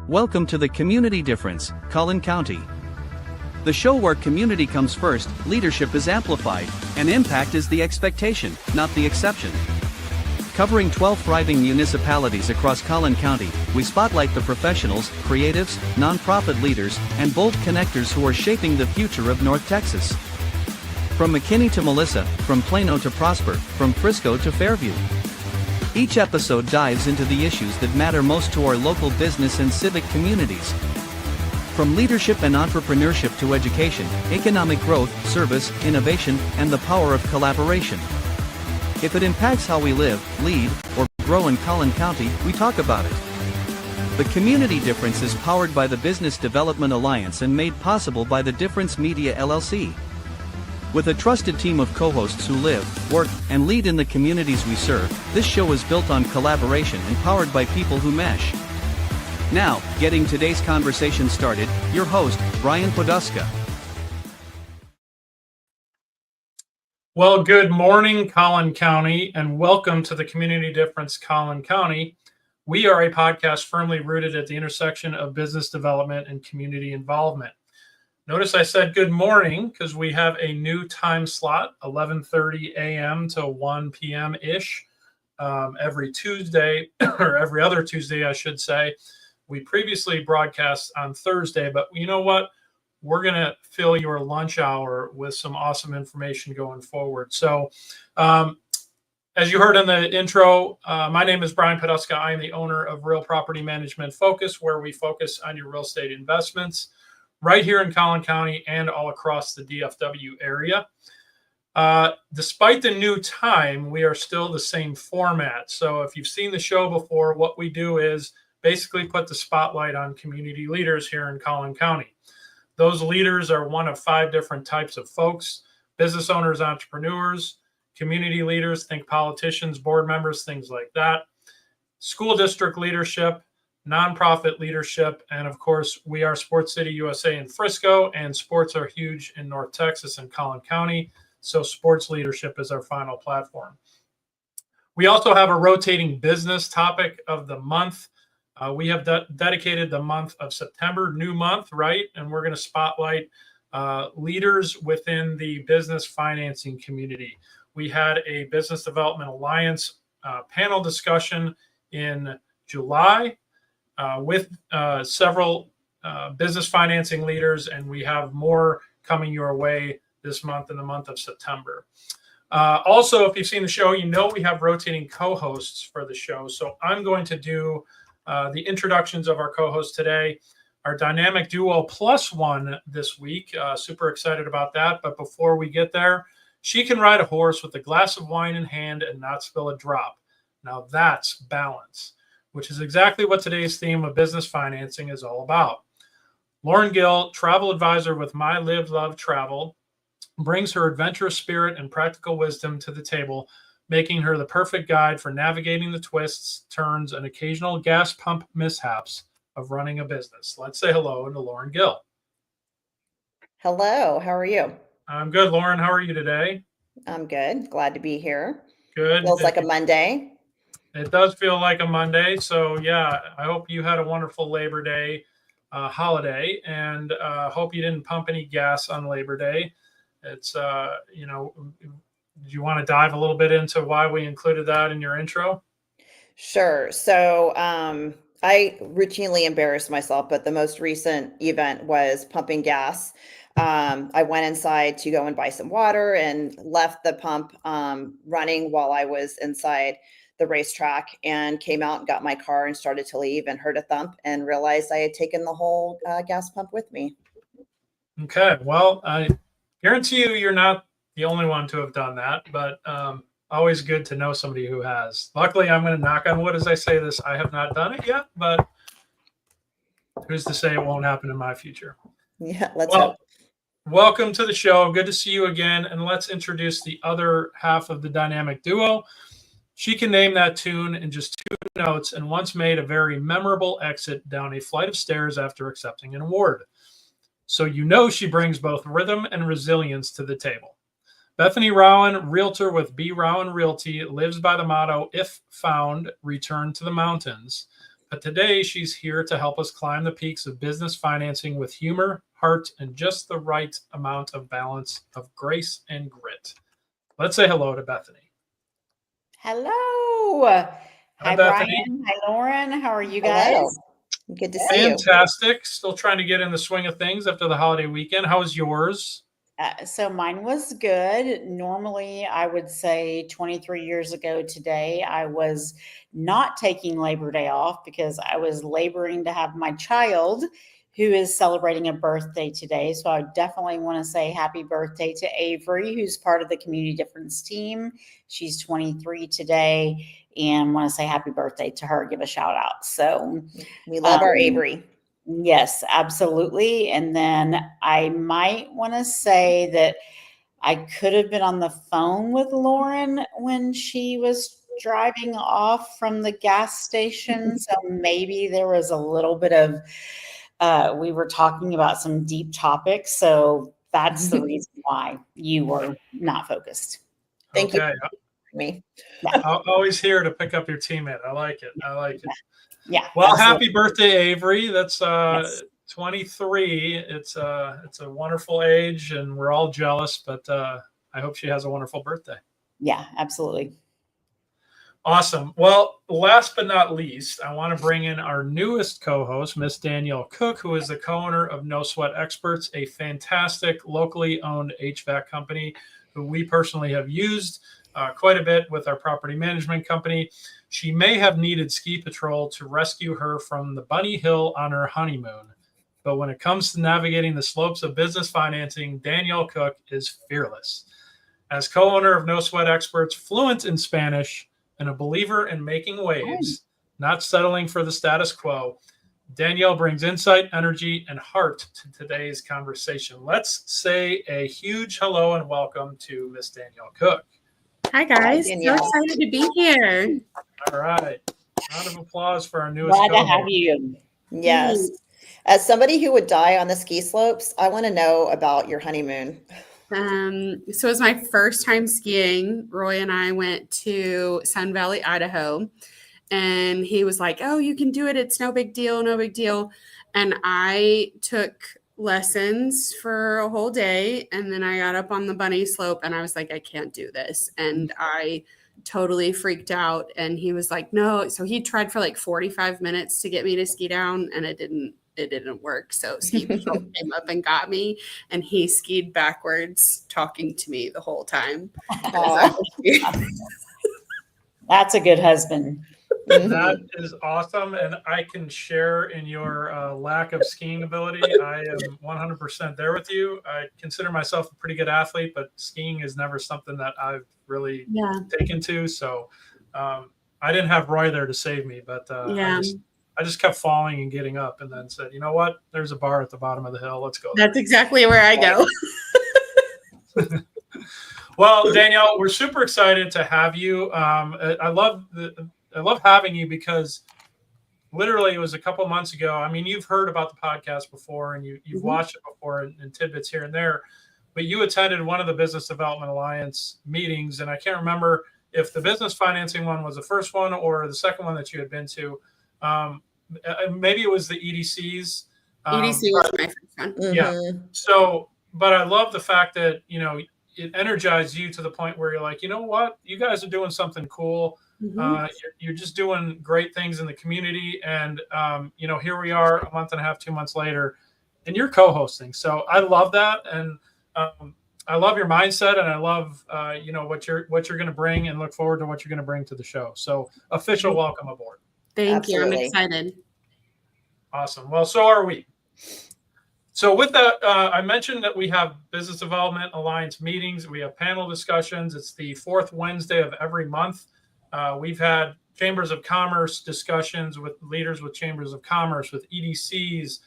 Welcome to the Community Difference, Collin County. The show where community comes first, leadership is amplified, and impact is the expectation, not the exception. Covering 12 thriving municipalities across Collin County, we spotlight the professionals, creatives, nonprofit leaders, and bold connectors who are shaping the future of North Texas. From McKinney to Melissa, from Plano to Prosper, from Frisco to Fairview. Each episode dives into the issues that matter most to our local business and civic communities. From leadership and entrepreneurship to education, economic growth, service, innovation, and the power of collaboration. If it impacts how we live, lead, or grow in Collin County, we talk about it. The Community Difference is powered by the Business Development Alliance and made possible by the Difference Media LLC. With a trusted team of co-hosts who live, work, and lead in the communities we serve, this show is built on collaboration and powered by people who mesh. Now, getting today's conversation started, your host, Brian Poduska. Well, good morning, Collin County, and welcome to the Community Difference Collin County. We are a podcast firmly rooted at the intersection of business development and community involvement. Notice I said good morning because we have a new time slot, 11:30 a.m. to 1 p.m.-ish, every Tuesday, or every other Tuesday, I should say. We previously broadcast on Thursday, but you know what? We're going to fill your lunch hour with some awesome information going forward. So, as you heard in the intro, my name is Brian Poduska. I am the owner of Real Property Management Focus, where we focus on your real estate investments right here in Collin County and all across the DFW area. Despite the new time, we are still the same format. So if you've seen the show before, what we do is basically put the spotlight on community leaders here in Collin County. Those leaders are one of 5 different types of folks: business owners, entrepreneurs, community leaders, think politicians, board members, things like that, school district leadership, nonprofit leadership, and of course, we are Sports City USA in Frisco, and sports are huge in North Texas and Collin County, so sports leadership is our final platform. We also have a rotating business topic of the month. We have dedicated the month of September, new month, right? And we're going to spotlight leaders within the business financing community. We had a Business Development Alliance panel discussion in July with several business financing leaders, and we have more coming your way this month in the month of September. Also, if you've seen the show, you know we have rotating co-hosts for the show. So I'm going to do the introductions of our co-hosts today. Our dynamic duo plus one this week. Super excited about that. But before we get there, she can ride a horse with a glass of wine in hand and not spill a drop. Now that's balance, which is exactly what today's theme of business financing is all about. Lauren Gill, travel advisor with My Live Love Travel, brings her adventurous spirit and practical wisdom to the table, making her the perfect guide for navigating the twists, turns, and occasional gas pump mishaps of running a business. Let's say hello to Lauren Gill. Hello, how are you? I'm good, Lauren. How are you today? I'm good. Glad to be here. Good. Feels like a Monday. It does feel like a Monday. So yeah, I hope you had a wonderful Labor Day holiday, and hope you didn't pump any gas on Labor Day. It's, do you want to dive a little bit into why we included that in your intro? Sure. So I routinely embarrass myself, but the most recent event was pumping gas. I went inside to go and buy some water and left the pump running while I was inside the racetrack, and came out and got my car and started to leave and heard a thump and realized I had taken the whole gas pump with me. Okay. Well, I guarantee you're not the only one to have done that, but always good to know somebody who has. Luckily, I'm going to knock on wood as I say this. I have not done it yet, but who's to say it won't happen in my future? Yeah, let's hope. Welcome to the show. Good to see you again. And let's introduce the other half of the dynamic duo. She can name that tune in just 2 notes and once made a very memorable exit down a flight of stairs after accepting an award. So you know she brings both rhythm and resilience to the table. Bethany Rowan, realtor with B. Rowan Realty, lives by the motto, if found, return to the mountains. But today she's here to help us climb the peaks of business financing with humor, heart, and just the right amount of balance of grace and grit. Let's say hello to Bethany. Hello. Hi, Bethany. Brian. Hi, Lauren. How are you guys? Hello. Good to see you. Fantastic. Still trying to get in the swing of things after the holiday weekend. How was yours? So mine was good. Normally, I would say 23 years ago today, I was not taking Labor Day off because I was laboring to have my child who is celebrating a birthday today. So I definitely want to say happy birthday to Avery, who's part of the Community Difference team. She's 23 today, and want to say happy birthday to her, give a shout out. So we love our Avery. Yes, absolutely. And then I might want to say that I could have been on the phone with Lauren when she was driving off from the gas station. So maybe there was a little bit of, we were talking about some deep topics. So that's the reason why you were not focused. Thank you. Me. Yeah. Always here to pick up your teammate. I like it. Yeah. Well, absolutely. Happy birthday, Avery. That's yes. 23. It's a wonderful age, and we're all jealous, but I hope she has a wonderful birthday. Yeah, absolutely. Awesome. Well, last but not least, I want to bring in our newest co-host, Miss Danielle Cook, who is the co-owner of No Sweat Experts, a fantastic locally owned HVAC company who we personally have used quite a bit with our property management company. She may have needed ski patrol to rescue her from the bunny hill on her honeymoon. But when it comes to navigating the slopes of business financing, Danielle Cook is fearless. As co-owner of No Sweat Experts, fluent in Spanish, and a believer in making waves, not settling for the status quo, Danielle brings insight, energy, and heart to today's conversation. Let's say a huge hello and welcome to Miss Danielle Cook. Hi, guys. So excited to be here. All right. Round of applause for our newest co-host. Glad to have you. Yes. As somebody who would die on the ski slopes, I want to know about your honeymoon. So it was my first time skiing. Roy and I went to Sun Valley, Idaho, and he was like, "Oh, you can do it. It's no big deal, no big deal." And I took lessons for a whole day, and then I got up on the bunny slope and I was like, I can't do this, and I totally freaked out. And he was like, no. So he tried for like 45 minutes to get me to ski down, and it didn't work. So ski patrol came up and got me, and he skied backwards talking to me the whole time. That's a good husband. That is awesome, and I can share in your lack of skiing ability. I am 100% there with you. I consider myself a pretty good athlete, but skiing is never something that I've really taken to. So I didn't have Roy there to save me, but I just kept falling and getting up, and then said, you know what? There's a bar at the bottom of the hill. Let's go. That's exactly where I go. Well, Danielle, we're super excited to have you. I love having you because literally it was a couple months ago. I mean, you've heard about the podcast before, and you've watched it before in tidbits here and there, but you attended one of the Business Development Alliance meetings, and I can't remember if the business financing one was the first one or the second one that you had been to. Maybe it was the EDCs. EDC was my first one. Yeah. So, but I love the fact that, it energized you to the point where you're like, you know what, you guys are doing something cool. You're just doing great things in the community. And, here we are a month and a half, 2 months later, and you're co-hosting. So I love that. And I love your mindset, and I love, what you're going to bring, and look forward to what you're going to bring to the show. So official welcome aboard. Thank you. I'm excited. Awesome. Well, so are we. So with that, I mentioned that we have Business Development Alliance meetings. We have panel discussions. It's the fourth Wednesday of every month. We've had Chambers of Commerce discussions with leaders with Chambers of Commerce, with EDCs,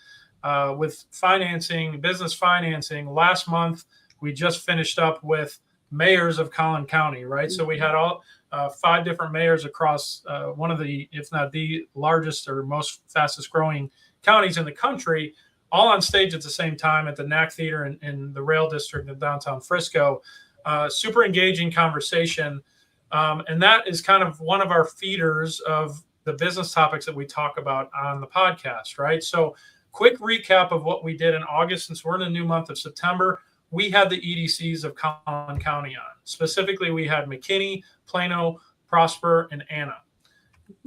with financing, business financing. Last month, we just finished up with mayors of Collin County, right? So we had all 5 different mayors across one of the, if not the largest or most fastest growing counties in the country, all on stage at the same time at the NAC Theater in the Rail District of downtown Frisco. Super engaging conversation. And that is kind of one of our feeders of the business topics that we talk about on the podcast, right? So quick recap of what we did in August, since we're in the new month of September. We had the EDCs of Collin County on. Specifically, we had McKinney, Plano, Prosper, and Anna.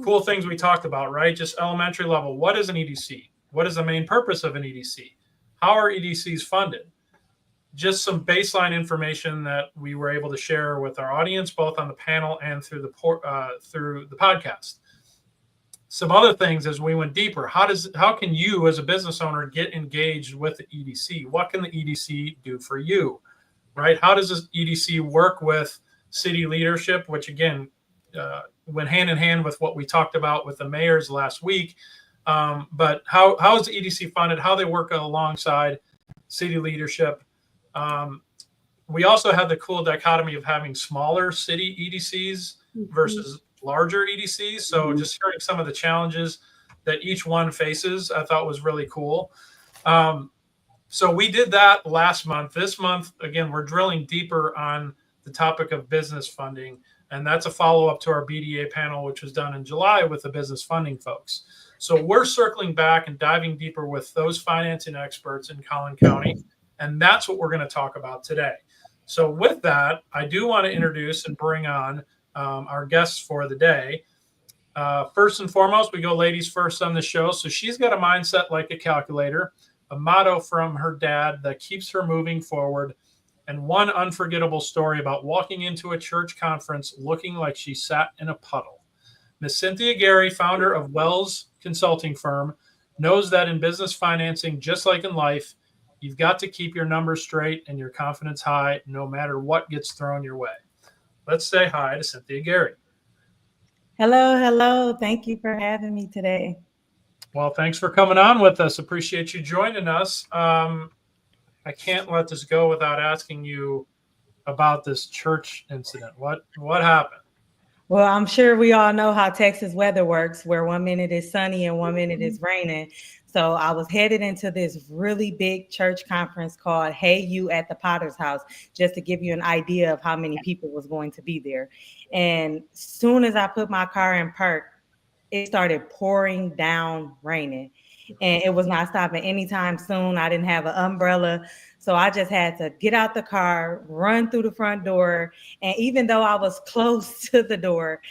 Cool things we talked about, right? Just elementary level. What is an EDC? What is the main purpose of an EDC? How are EDCs funded? Just some baseline information that we were able to share with our audience, both on the panel and through the podcast. Some other things as we went deeper. How can you as a business owner get engaged with the EDC? What can the EDC do for you, right? How does this EDC work with city leadership, which again, went hand in hand with what we talked about with the mayors last week. But how is the EDC funded? How they work alongside city leadership. We also had the cool dichotomy of having smaller city EDCs versus larger EDCs. So just hearing some of the challenges that each one faces, I thought was really cool. So we did that last month. This month, again, we're drilling deeper on the topic of business funding. And that's a follow-up to our BDA panel, which was done in July with the business funding folks. So we're circling back and diving deeper with those financing experts in Collin County. And that's what we're going to talk about today. So with that, I do want to introduce and bring on our guests for the day. First and foremost, we go ladies first on the show. So she's got a mindset like a calculator, a motto from her dad that keeps her moving forward, and one unforgettable story about walking into a church conference looking like she sat in a puddle. Miss Cynthia Gary, founder of Wells Consulting Firm, knows that in business financing, just like in life, you've got to keep your numbers straight and your confidence high no matter what gets thrown your way. Let's say hi to Cynthia Gary. Hello. Thank you for having me today. Well, thanks for coming on with us. Appreciate you joining us. I can't let this go without asking you about this church incident. What happened? Well, I'm sure we all know how Texas weather works, where 1 minute is sunny and 1 minute is raining. So I was headed into this really big church conference called Hey You at the Potter's House, just to give you an idea of how many people was going to be there. And as soon as I put my car in park, it started pouring down raining. And it was not stopping anytime soon. I didn't have an umbrella. So I just had to get out the car, run through the front door. And even though I was close to the door,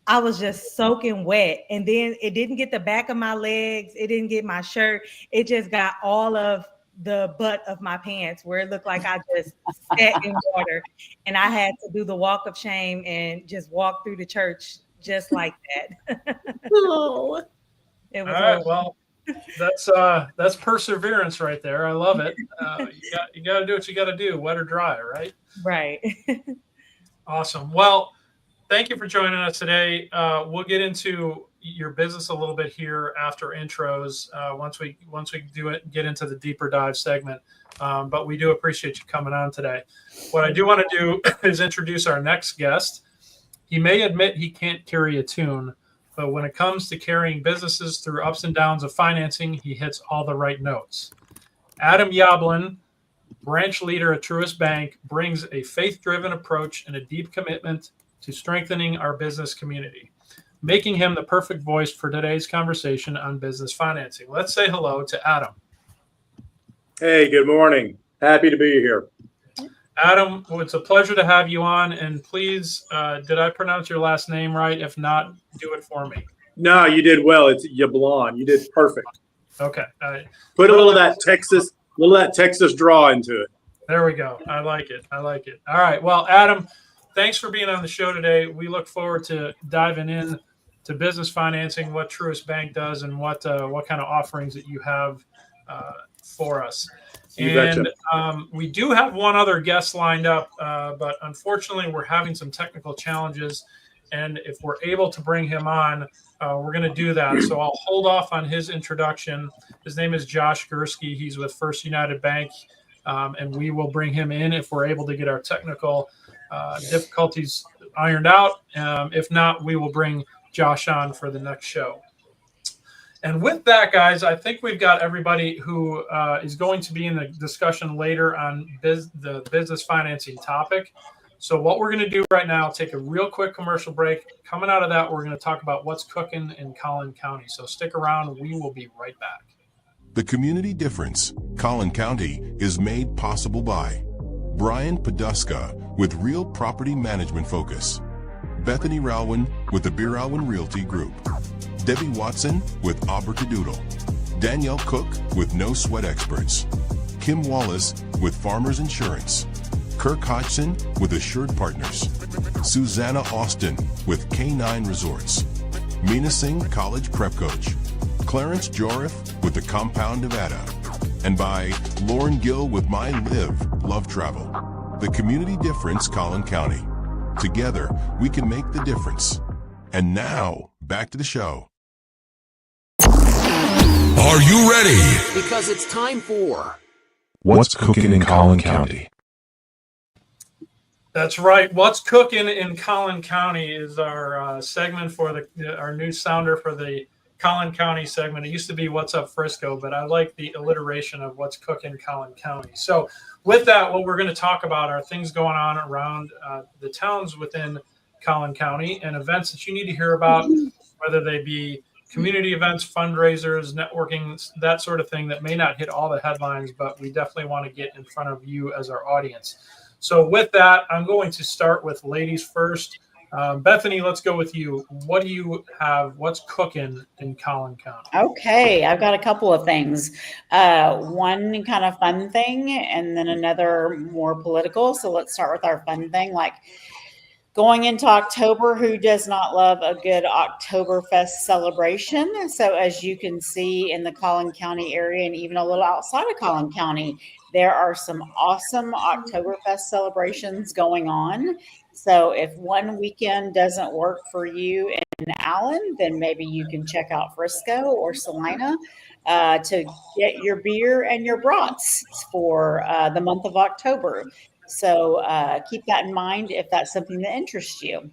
I was just soaking wet. And then it didn't get the back of my legs. It didn't get my shirt. It just got all of the butt of my pants, where it looked like I just sat in water. And I had to do the walk of shame and just walk through the church just like that. Oh. It was all right. Well, that's perseverance right there. I love it. You got to do what you got to do, wet or dry, right? Right. Awesome. Well, thank you for joining us today. We'll get into your business a little bit here after intros. Once we get into the deeper dive segment. But we do appreciate you coming on today. What I do want to do is introduce our next guest. He may admit he can't carry a tune, but when it comes to carrying businesses through ups and downs of financing, he hits all the right notes. Adam Yablon, branch leader at Truist Bank, brings a faith-driven approach and a deep commitment to strengthening our business community, making him the perfect voice for today's conversation on business financing. Let's say hello to Adam. Hey, good morning. Happy to be here. Adam, it's a pleasure to have you on. And please, did I pronounce your last name right? If not, do it for me. No, you did well. It's Yablon. You did perfect. Okay. Put a little of that Texas draw into it. There we go. I like it. All right. Well, Adam, thanks for being on the show today. We look forward to diving in to business financing, what Truist Bank does, and what kind of offerings that you have for us. And we do have one other guest lined up, but unfortunately, we're having some technical challenges. And if we're able to bring him on, we're going to do that. So I'll hold off on his introduction. His name is Josh Gursky. He's with First United Bank, and we will bring him in if we're able to get our technical difficulties ironed out. If not, we will bring Josh on for the next show. And with that, guys, I think we've got everybody who is going to be in the discussion later on the business financing topic. So what we're going to do right now, take a real quick commercial break. Coming out of that, we're going to talk about what's cooking in Collin County. So stick around. We will be right back. The community difference, Collin County, is made possible by Brian Poduska with Real Property Management Focus, Bethany Rowan with the Beer Alwyn Realty Group, Debbie Watson with Abercadoodle, Danielle Cook with No Sweat Experts, Kim Wallace with Farmers Insurance, Kirk Hodgson with Assured Partners, Susanna Austin with K9 Resorts, Mina Singh College Prep Coach, Clarence Jorif with the Compound Nevada, and by Lauren Gill with My Live, Love Travel. The community difference, Collin County. Together, we can make the difference. And now, back to the show. Are you ready? Because it's time for What's Cooking in Collin County? That's right. What's cooking in Collin County is our segment for our new sounder for the Collin County segment. It used to be What's Up Frisco, but I like the alliteration of What's Cooking Collin County. So with that, what we're going to talk about are things going on around the towns within Collin County and events that you need to hear about, whether they be community events, fundraisers, networking, that sort of thing that may not hit all the headlines, but we definitely want to get in front of you as our audience. So with that, I'm going to start with ladies first. Bethany, let's go with you. What do you have? What's cooking in Collin County? Okay, I've got a couple of things. One kind of fun thing and then another more political. So let's start with our fun thing. Like going into October, who does not love a good Oktoberfest celebration? So as you can see in the Collin County area and even a little outside of Collin County, there are some awesome Oktoberfest celebrations going on. So if one weekend doesn't work for you in Allen, then maybe you can check out Frisco or Salina to get your beer and your brats for the month of October. So keep that in mind if that's something that interests you.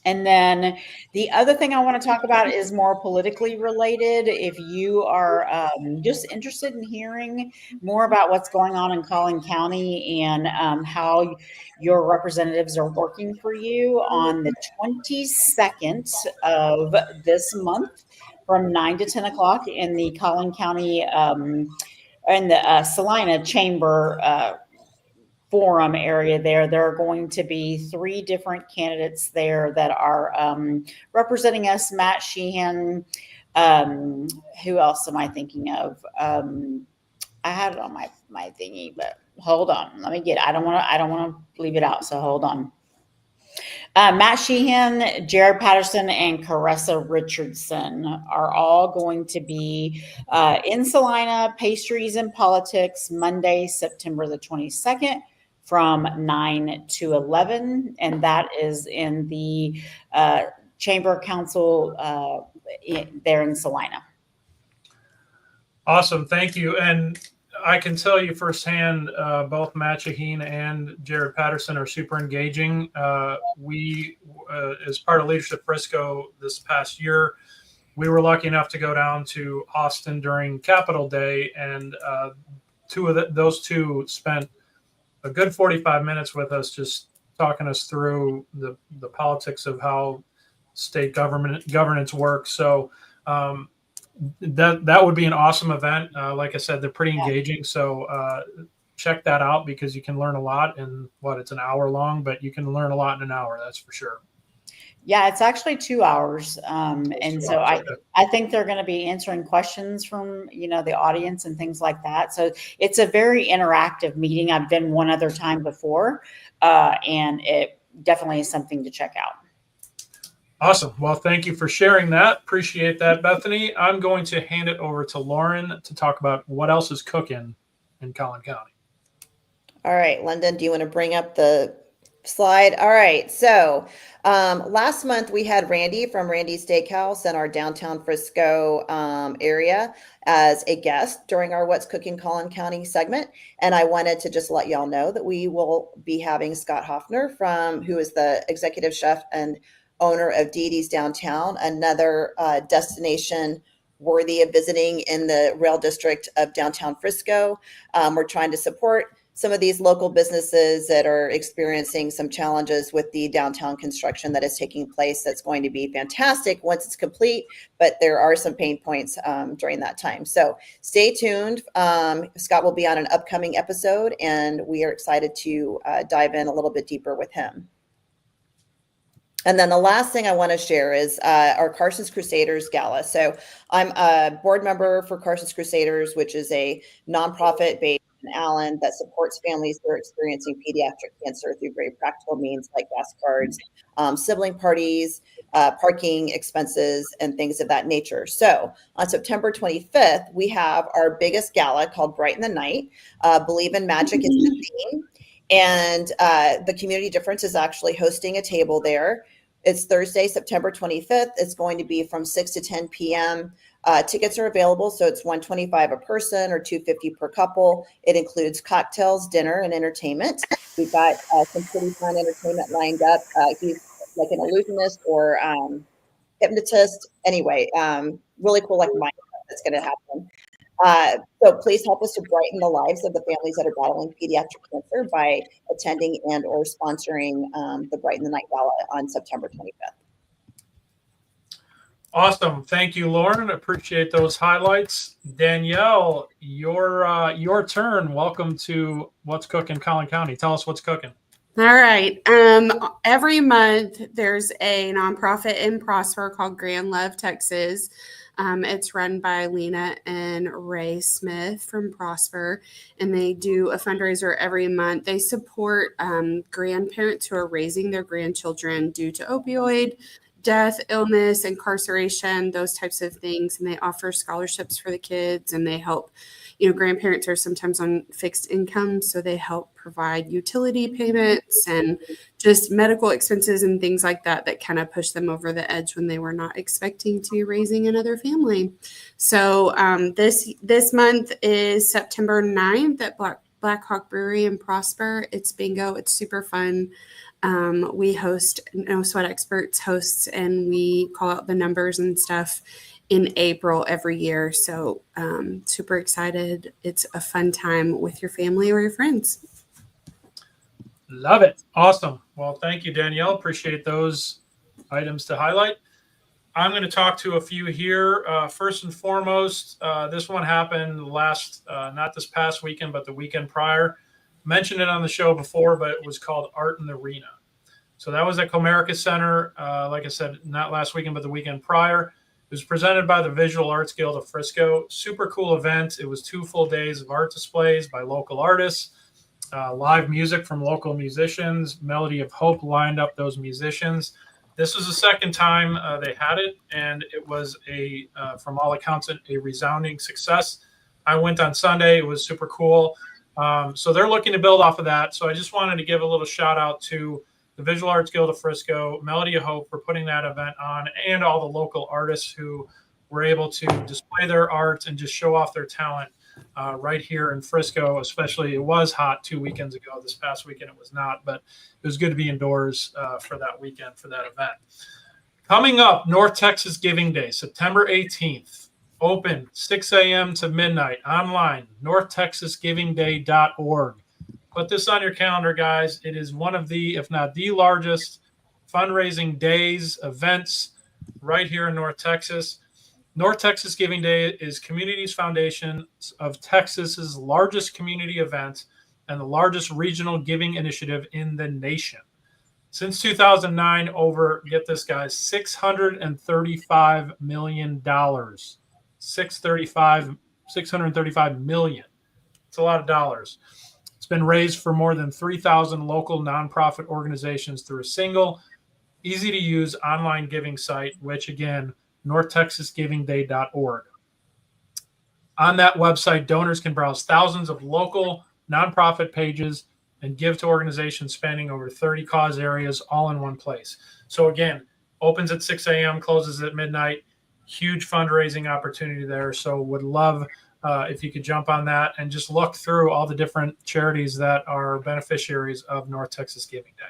And then the other thing I want to talk about is more politically related. If you are just interested in hearing more about what's going on in Collin County and how your representatives are working for you, on the 22nd of this month from 9 to 10 o'clock in the Collin County in the Salina Chamber forum area there are going to be 3 different candidates there that are representing us. Matt Sheehan, who else am I thinking of? I had it on my thingy, but hold on, let me get it. I don't want to leave it out, so hold on. Matt Sheehan, Jared Patterson, and Caressa Richardson are all going to be in Salina, Pastries and Politics, Monday, September the 22nd, from 9 to 11, and that is in the Chamber Council there in Salina. Awesome, thank you. And I can tell you firsthand, both Matt Shaheen and Jared Patterson are super engaging. We, as part of Leadership Frisco this past year, we were lucky enough to go down to Austin during Capitol Day, and those two spent a good 45 minutes with us, just talking us through the politics of how state governance works. So that would be an awesome event. Like I said, they're pretty engaging. So check that out because you can learn a lot in it's an hour long, but you can learn a lot in an hour. That's for sure. Yeah, it's actually 2 hours. And so I think they're going to be answering questions from, the audience and things like that. So it's a very interactive meeting. I've been one other time before, and it definitely is something to check out. Awesome. Well, thank you for sharing that. Appreciate that, Bethany. I'm going to hand it over to Lauren to talk about what else is cooking in Collin County. All right, London, do you want to bring up the slide? All right. So last month we had Randy from Randy's Steakhouse in our downtown Frisco area as a guest during our What's Cooking Collin County segment. And I wanted to just let y'all know that we will be having Scott Hoffner who is the executive chef and owner of Didi's Downtown, another destination worthy of visiting in the rail district of downtown Frisco. We're trying to support some of these local businesses that are experiencing some challenges with the downtown construction that is taking place. That's going to be fantastic once it's complete, but there are some pain points during that time. So stay tuned. Scott will be on an upcoming episode, and we are excited to dive in a little bit deeper with him. And then the last thing I want to share is our Carson's Crusaders Gala. So I'm a board member for Carson's Crusaders, which is a nonprofit based in Allen that supports families that are experiencing pediatric cancer through very practical means like gas cards, sibling parties, parking expenses, and things of that nature. So on September 25th, we have our biggest gala called Brighten the Night. Believe in Magic is the theme. And the Community Difference is actually hosting a table there. It's Thursday, September 25th. It's going to be from 6 to 10 p.m. Tickets are available, so it's $125 a person or $250 per couple. It includes cocktails, dinner, and entertainment. We've got some pretty fun entertainment lined up. He's like an illusionist or hypnotist. Anyway, really cool, like mind that's going to happen. So please help us to brighten the lives of the families that are battling pediatric cancer by attending and or sponsoring the Brighten the Night Gala on September 25th. Awesome. Thank you, Lauren. Appreciate those highlights. Danielle, your turn. Welcome to What's Cooking Collin County. Tell us what's cooking. All right. Every month there's a nonprofit in Prosper called Grand Love Texas. It's run by Lena and Ray Smith from Prosper, and they do a fundraiser every month. They support grandparents who are raising their grandchildren due to opioid death, illness, incarceration, those types of things. And they offer scholarships for the kids, and they help, grandparents are sometimes on fixed income, so they help provide utility payments and just medical expenses and things like that that kind of push them over the edge when they were not expecting to be raising another family. So this month is September 9th at Black Hawk Brewery in Prosper. It's bingo. It's super fun. We host, No Sweat Experts hosts, and we call out the numbers and stuff in April every year. So super excited. It's a fun time with your family or your friends. Love it. Awesome. Well, thank you, Danielle. Appreciate those items to highlight. I'm going to talk to a few here. First and foremost, this one happened not this past weekend, but the weekend prior. Mentioned it on the show before, but it was called Art in the Arena. So that was at Comerica Center. Like I said, not last weekend, but the weekend prior. It was presented by the Visual Arts Guild of Frisco. Super cool event. It was 2 full days of art displays by local artists, live music from local musicians. Melody of Hope lined up those musicians. This was the second time they had it, and it was from all accounts, a resounding success. I went on Sunday. It was super cool. So they're looking to build off of that. So I just wanted to give a little shout out to the Visual Arts Guild of Frisco, Melody of Hope for putting that event on, and all the local artists who were able to display their art and just show off their talent right here in Frisco. Especially, it was hot 2 weekends ago. This past weekend it was not, but it was good to be indoors for that weekend, for that event. Coming up, North Texas Giving Day, September 18th. Open 6 a.m. to midnight, online, northtexasgivingday.org. Put this on your calendar, guys. It is one of the, if not the largest fundraising days, events right here in North Texas. North Texas Giving Day is Communities Foundation of Texas's largest community event and the largest regional giving initiative in the nation. Since 2009, get this, guys, $635 million. $635 million. It's a lot of dollars. It's been raised for more than 3,000 local nonprofit organizations through a single, easy-to-use online giving site, which, again, northtexasgivingday.org. On that website, donors can browse thousands of local nonprofit pages and give to organizations spanning over 30 cause areas all in one place. So, again, opens at 6 a.m., closes at midnight. Huge fundraising opportunity there. So would love if you could jump on that and just look through all the different charities that are beneficiaries of North Texas Giving Day.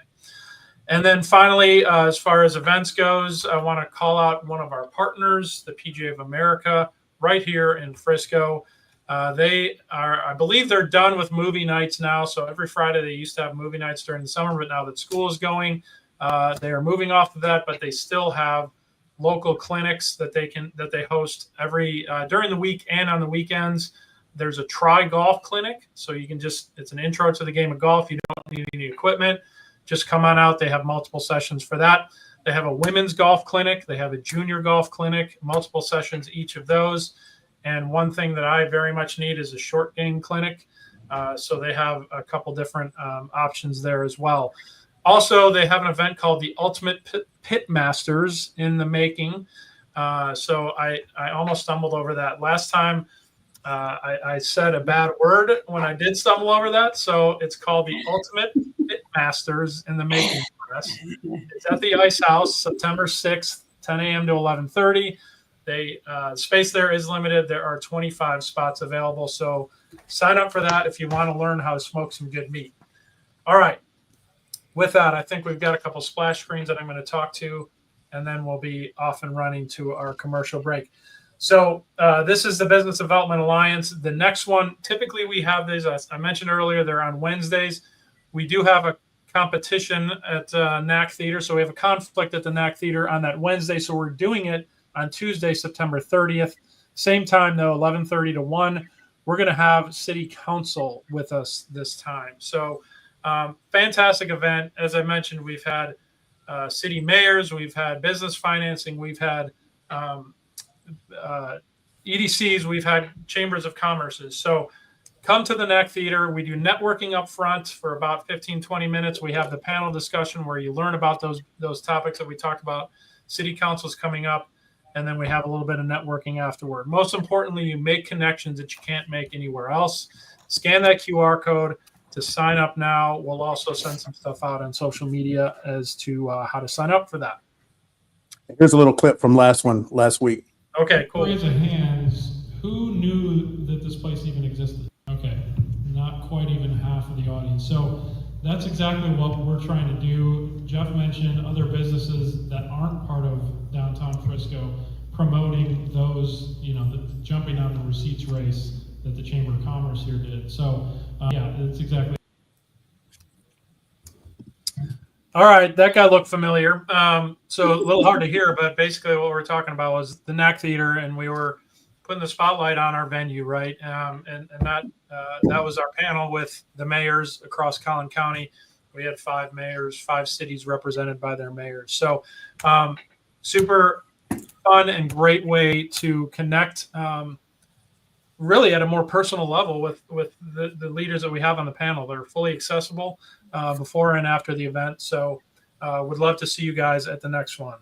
And then finally, as far as events goes, I want to call out one of our partners, the PGA of America, right here in Frisco. They are, I believe they're done with movie nights now. So every Friday they used to have movie nights during the summer, but now that school is going, they are moving off of that, but they still have local clinics that they host every during the week and on the weekends. There's a try golf clinic, so you can it's an intro to the game of golf. You don't need any equipment. Just come on out. They have multiple sessions for that. They have a women's golf clinic. They have a junior golf clinic, multiple sessions each of those. And one thing that I very much need is a short game clinic. So they have a couple different options there as well. Also, they have an event called the Ultimate Pit Masters in the making. So I almost stumbled over that. Last time I said a bad word when I did stumble over that. So it's called the Ultimate Pit Masters in the making for us. It's at the Ice House, September 6th, 10 a.m. to 11:30. Space there is limited. There are 25 spots available. So sign up for that if you want to learn how to smoke some good meat. All right. With that, I think we've got a couple splash screens that I'm going to talk to, and then we'll be off and running to our commercial break. So this is the Business Development Alliance. The next one, typically we have these, as I mentioned earlier, they're on Wednesdays. We do have a competition at NAC Theater. So we have a conflict at the NAC Theater on that Wednesday. So we're doing it on Tuesday, September 30th. Same time, though, 11:30 to 1. We're going to have City Council with us this time. So fantastic event. As I mentioned, we've had city mayors, we've had business financing, we've had EDCs, we've had chambers of commerces. So come to the NAC Theater. We do networking up front for about 15, 20 minutes. We have the panel discussion where you learn about those topics that we talked about. City Council's coming up. And then we have a little bit of networking afterward. Most importantly, you make connections that you can't make anywhere else. Scan that QR code to sign up now. We'll also send some stuff out on social media as to how to sign up for that. Here's a little clip from last week. Okay, cool. Raise of hands. Who knew that this place even existed? Okay, not quite even half of the audience. So that's exactly what we're trying to do. Jeff mentioned other businesses that aren't part of downtown Frisco promoting those, jumping on the receipts race that the Chamber of Commerce here did. So, yeah, it's exactly. All right, that guy looked familiar. So a little hard to hear, but basically what we're talking about was the NAC Theater, and we were putting the spotlight on our venue, right? And that was our panel with the mayors across Collin County. We had 5 mayors, 5 cities represented by their mayors. So super fun and great way to connect really at a more personal level with the leaders that we have on the panel. They're fully accessible before and after the event. So would love to see you guys at the next one.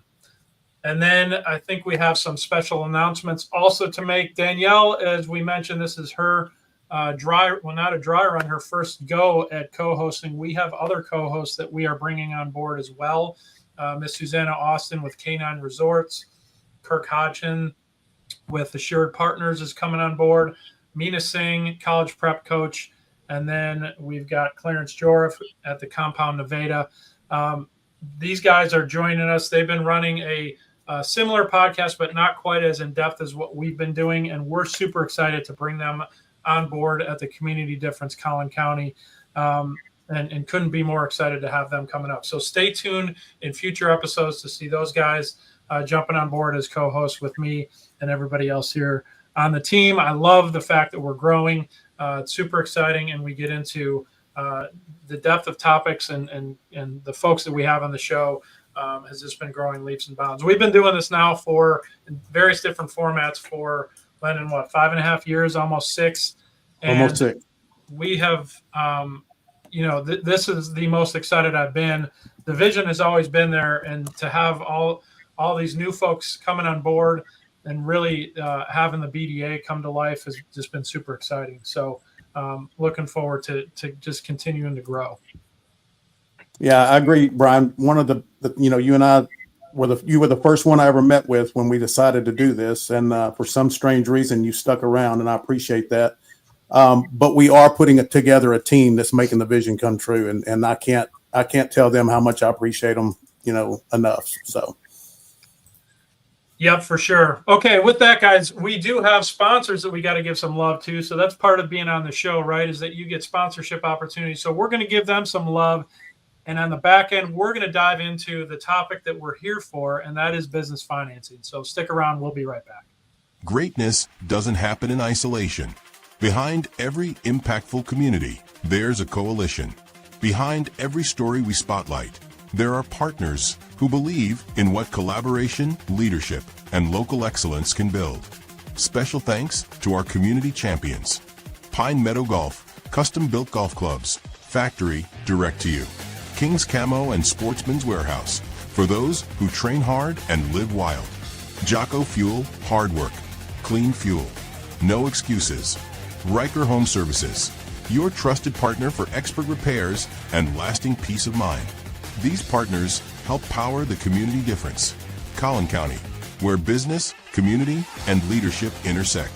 And then I think we have some special announcements also to make. Danielle, as we mentioned, this is her not a dry run, her first go at co-hosting. We have other co-hosts that we are bringing on board as well. Miss Susanna Austin with K9 Resorts, Kirk Hodgson with Assured Partners is coming on board, Mina Singh, college prep coach, and then we've got Clarence Jorif at the Compound Nevada. These guys are joining us. They've been running a similar podcast, but not quite as in-depth as what we've been doing, and we're super excited to bring them on board at the Community Difference Collin County, and couldn't be more excited to have them coming up. So stay tuned in future episodes to see those guys jumping on board as co-hosts with me and everybody else here on the team. I love the fact that we're growing. It's super exciting, and we get into the depth of topics and the folks that we have on the show has just been growing leaps and bounds. We've been doing this now in various different formats for, Lennon, 5.5 years, almost 6. And almost 6. We have, this is the most excited I've been. The vision has always been there, and to have all these new folks coming on board and really having the BDA come to life has just been super exciting. So looking forward to just continuing to grow. Yeah, I agree, Brian. One of the you and I you were the first one I ever met with when we decided to do this. And for some strange reason, you stuck around, and I appreciate that. But we are putting together a team that's making the vision come true. And I can't tell them how much I appreciate them, enough. So. Yep, for sure. Okay, with that, guys, we do have sponsors that we got to give some love to. So that's part of being on the show, right? Is that you get sponsorship opportunities. So we're going to give them some love. And on the back end, we're going to dive into the topic that we're here for, and that is business financing. So stick around. We'll be right back. Greatness doesn't happen in isolation. Behind every impactful community, there's a coalition. Behind every story we spotlight, there are partners who believe in what collaboration, leadership, and local excellence can build. Special thanks to our community champions. Pine Meadow Golf, custom-built golf clubs, factory direct to you. King's Camo and Sportsman's Warehouse, for those who train hard and live wild. Jocko Fuel, hard work, clean fuel, no excuses. Riker Home Services, your trusted partner for expert repairs and lasting peace of mind. These partners help power the community difference. Collin County, where business, community, and leadership intersect.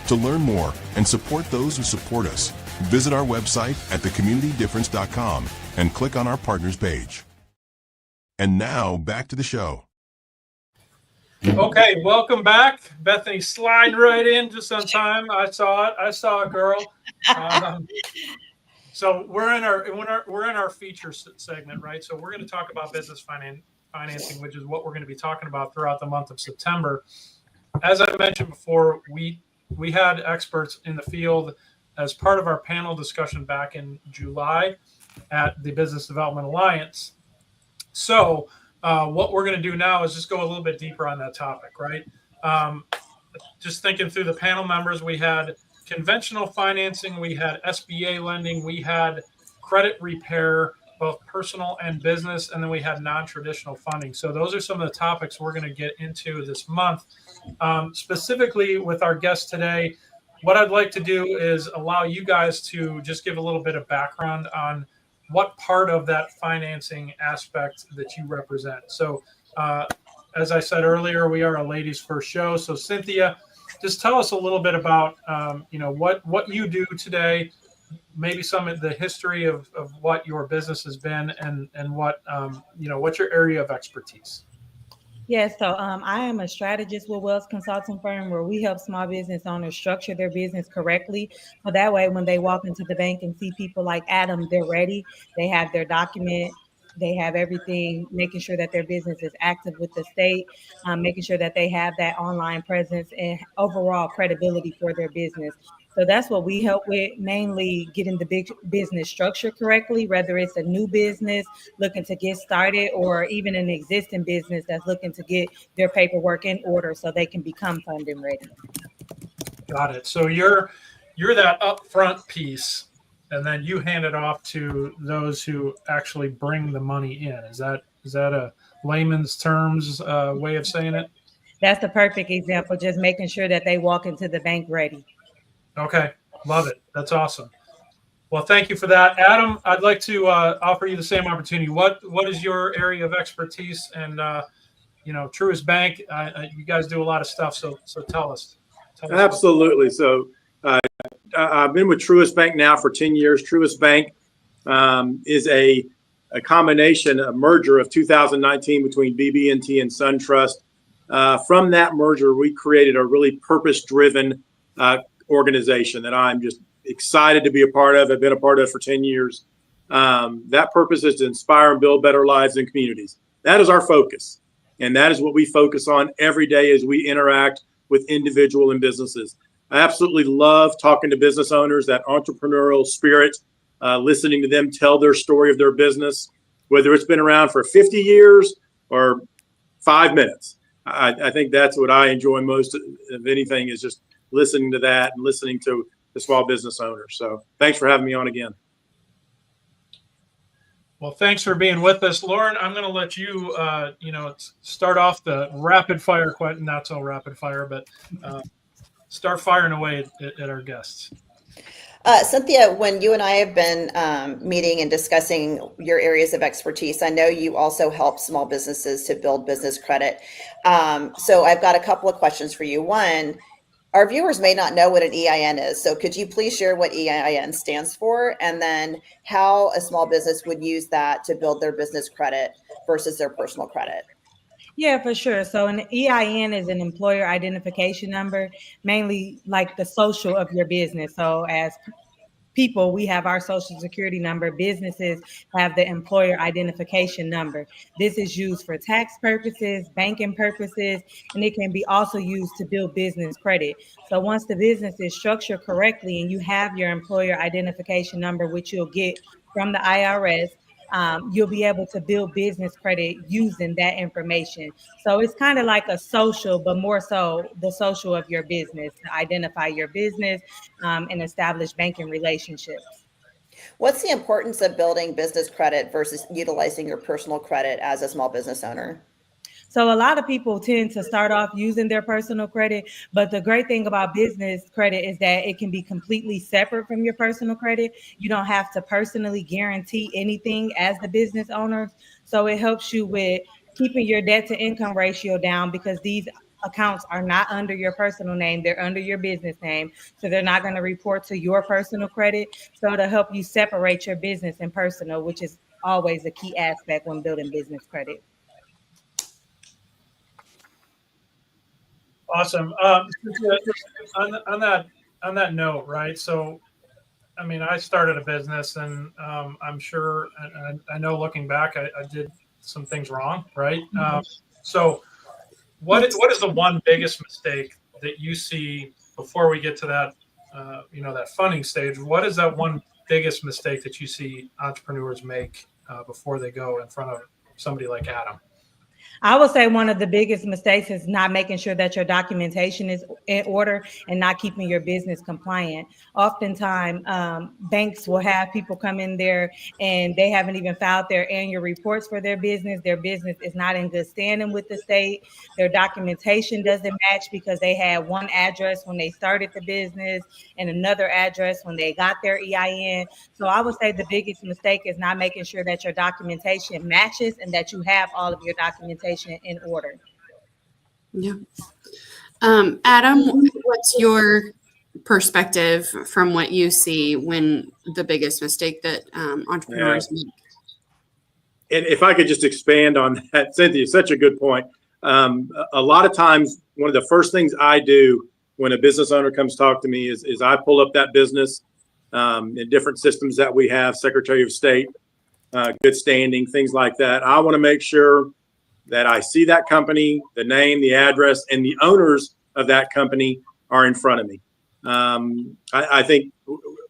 To learn more and support those who support us, visit our website at thecommunitydifference.com and click on our partners page. And now back to the show. Okay, welcome back. Bethany sliding right in just on time. I saw it. I saw a girl. So we're in our feature segment, right? So we're going to talk about business financing, which is what we're going to be talking about throughout the month of September. As I mentioned before, we had experts in the field as part of our panel discussion back in July at the Business Development Alliance. So what we're going to do now is just go a little bit deeper on that topic, right? Just thinking through the panel members, we had conventional financing, we had SBA lending, we had credit repair, both personal and business, and then we had non-traditional funding. So those are some of the topics we're going to get into this month. Specifically with our guest today, what I'd like to do is allow you guys to just give a little bit of background on what part of that financing aspect that you represent. So as I said earlier, we are a ladies first show. So Cynthia, just tell us a little bit about what you do today, maybe some of the history of what your business has been, and what what's your area of expertise. Yeah, so I am a strategist with Wells Consulting Firm, where we help small business owners structure their business correctly. So that way, when they walk into the bank and see people like Adam, they're ready. They have their document. They have everything, making sure that their business is active with the state, making sure that they have that online presence and overall credibility for their business. So that's what we help with, mainly getting the big business structure correctly, whether it's a new business looking to get started or even an existing business that's looking to get their paperwork in order so they can become funding ready. Got it. So you're that upfront piece, and then you hand it off to those who actually bring the money in. Is that a layman's terms way of saying it? That's the perfect example, just making sure that they walk into the bank ready. Okay, love it. That's awesome. Well, thank you for that. Adam, I'd like to offer you the same opportunity. What is your area of expertise? And, Truist Bank, you guys do a lot of stuff, so tell us. Absolutely. So I've been with Truist Bank now for 10 years. Truist Bank is a combination, a merger of 2019 between BB&T and SunTrust. From that merger, we created a really purpose-driven organization that I'm just excited to be a part of. I've been a part of for 10 years. That purpose is to inspire and build better lives and communities. That is our focus. And that is what we focus on every day as we interact with individual and businesses. I absolutely love talking to business owners, that entrepreneurial spirit, listening to them tell their story of their business, whether it's been around for 50 years or 5 minutes. I think that's what I enjoy most of anything, is just listening to that and listening to the small business owners. So thanks for having me on again. Well, thanks for being with us, Lauren. I'm going to let you, start off the rapid fire question, not so rapid fire, but start firing away at our guests. Cynthia, when you and I have been meeting and discussing your areas of expertise, I know you also help small businesses to build business credit. So I've got a couple of questions for you. One, our viewers may not know what an EIN is. So could you please share what EIN stands for, and then how a small business would use that to build their business credit versus their personal credit? Yeah, for sure. So an EIN is an employer identification number, mainly like the social of your business. So as people, we have our social security number. Businesses have the employer identification number. This is used for tax purposes, banking purposes, and it can be also used to build business credit. So once the business is structured correctly and you have your employer identification number, which you'll get from the IRS, you'll be able to build business credit using that information. So it's kind of like a social, but more so the social of your business to identify your business and establish banking relationships. What's the importance of building business credit versus utilizing your personal credit as a small business owner? So a lot of people tend to start off using their personal credit, but the great thing about business credit is that it can be completely separate from your personal credit. You don't have to personally guarantee anything as the business owner. So it helps you with keeping your debt to income ratio down because these accounts are not under your personal name, they're under your business name. So they're not going to report to your personal credit. So it'll help you separate your business and personal, which is always a key aspect when building business credit. Awesome. On that note, right? So, I mean, I started a business, and I'm sure, and I know looking back, I did some things wrong, right? So, what is the one biggest mistake that you see before we get to that, that funding stage? What is that one biggest mistake that you see entrepreneurs make before they go in front of somebody like Adam? I would say one of the biggest mistakes is not making sure that your documentation is in order and not keeping your business compliant. Oftentimes, banks will have people come in there and they haven't even filed their annual reports for their business. Their business is not in good standing with the state. Their documentation doesn't match because they had one address when they started the business and another address when they got their EIN. So I would say the biggest mistake is not making sure that your documentation matches and that you have all of your documentation in order. Yeah. Adam, what's your perspective from what you see when the biggest mistake that entrepreneurs make? And if I could just expand on that, Cynthia, such a good point. A lot of times, one of the first things I do when a business owner comes talk to me is I pull up that business in different systems that we have, Secretary of State, good standing, things like that. I want to make sure that I see that company, the name, the address, and the owners of that company are in front of me. I think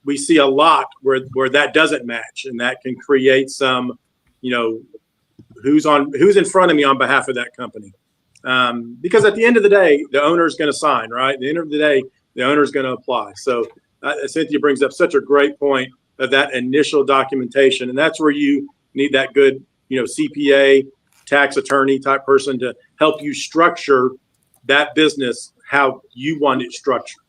we see a lot where that doesn't match, and that can create some, who's in front of me on behalf of that company. Because at the end of the day, the owner is going to sign, right? At the end of the day, the owner is going to apply. So Cynthia brings up such a great point of that initial documentation, and that's where you need that good, CPA, tax attorney type person to help you structure that business how you want it structured.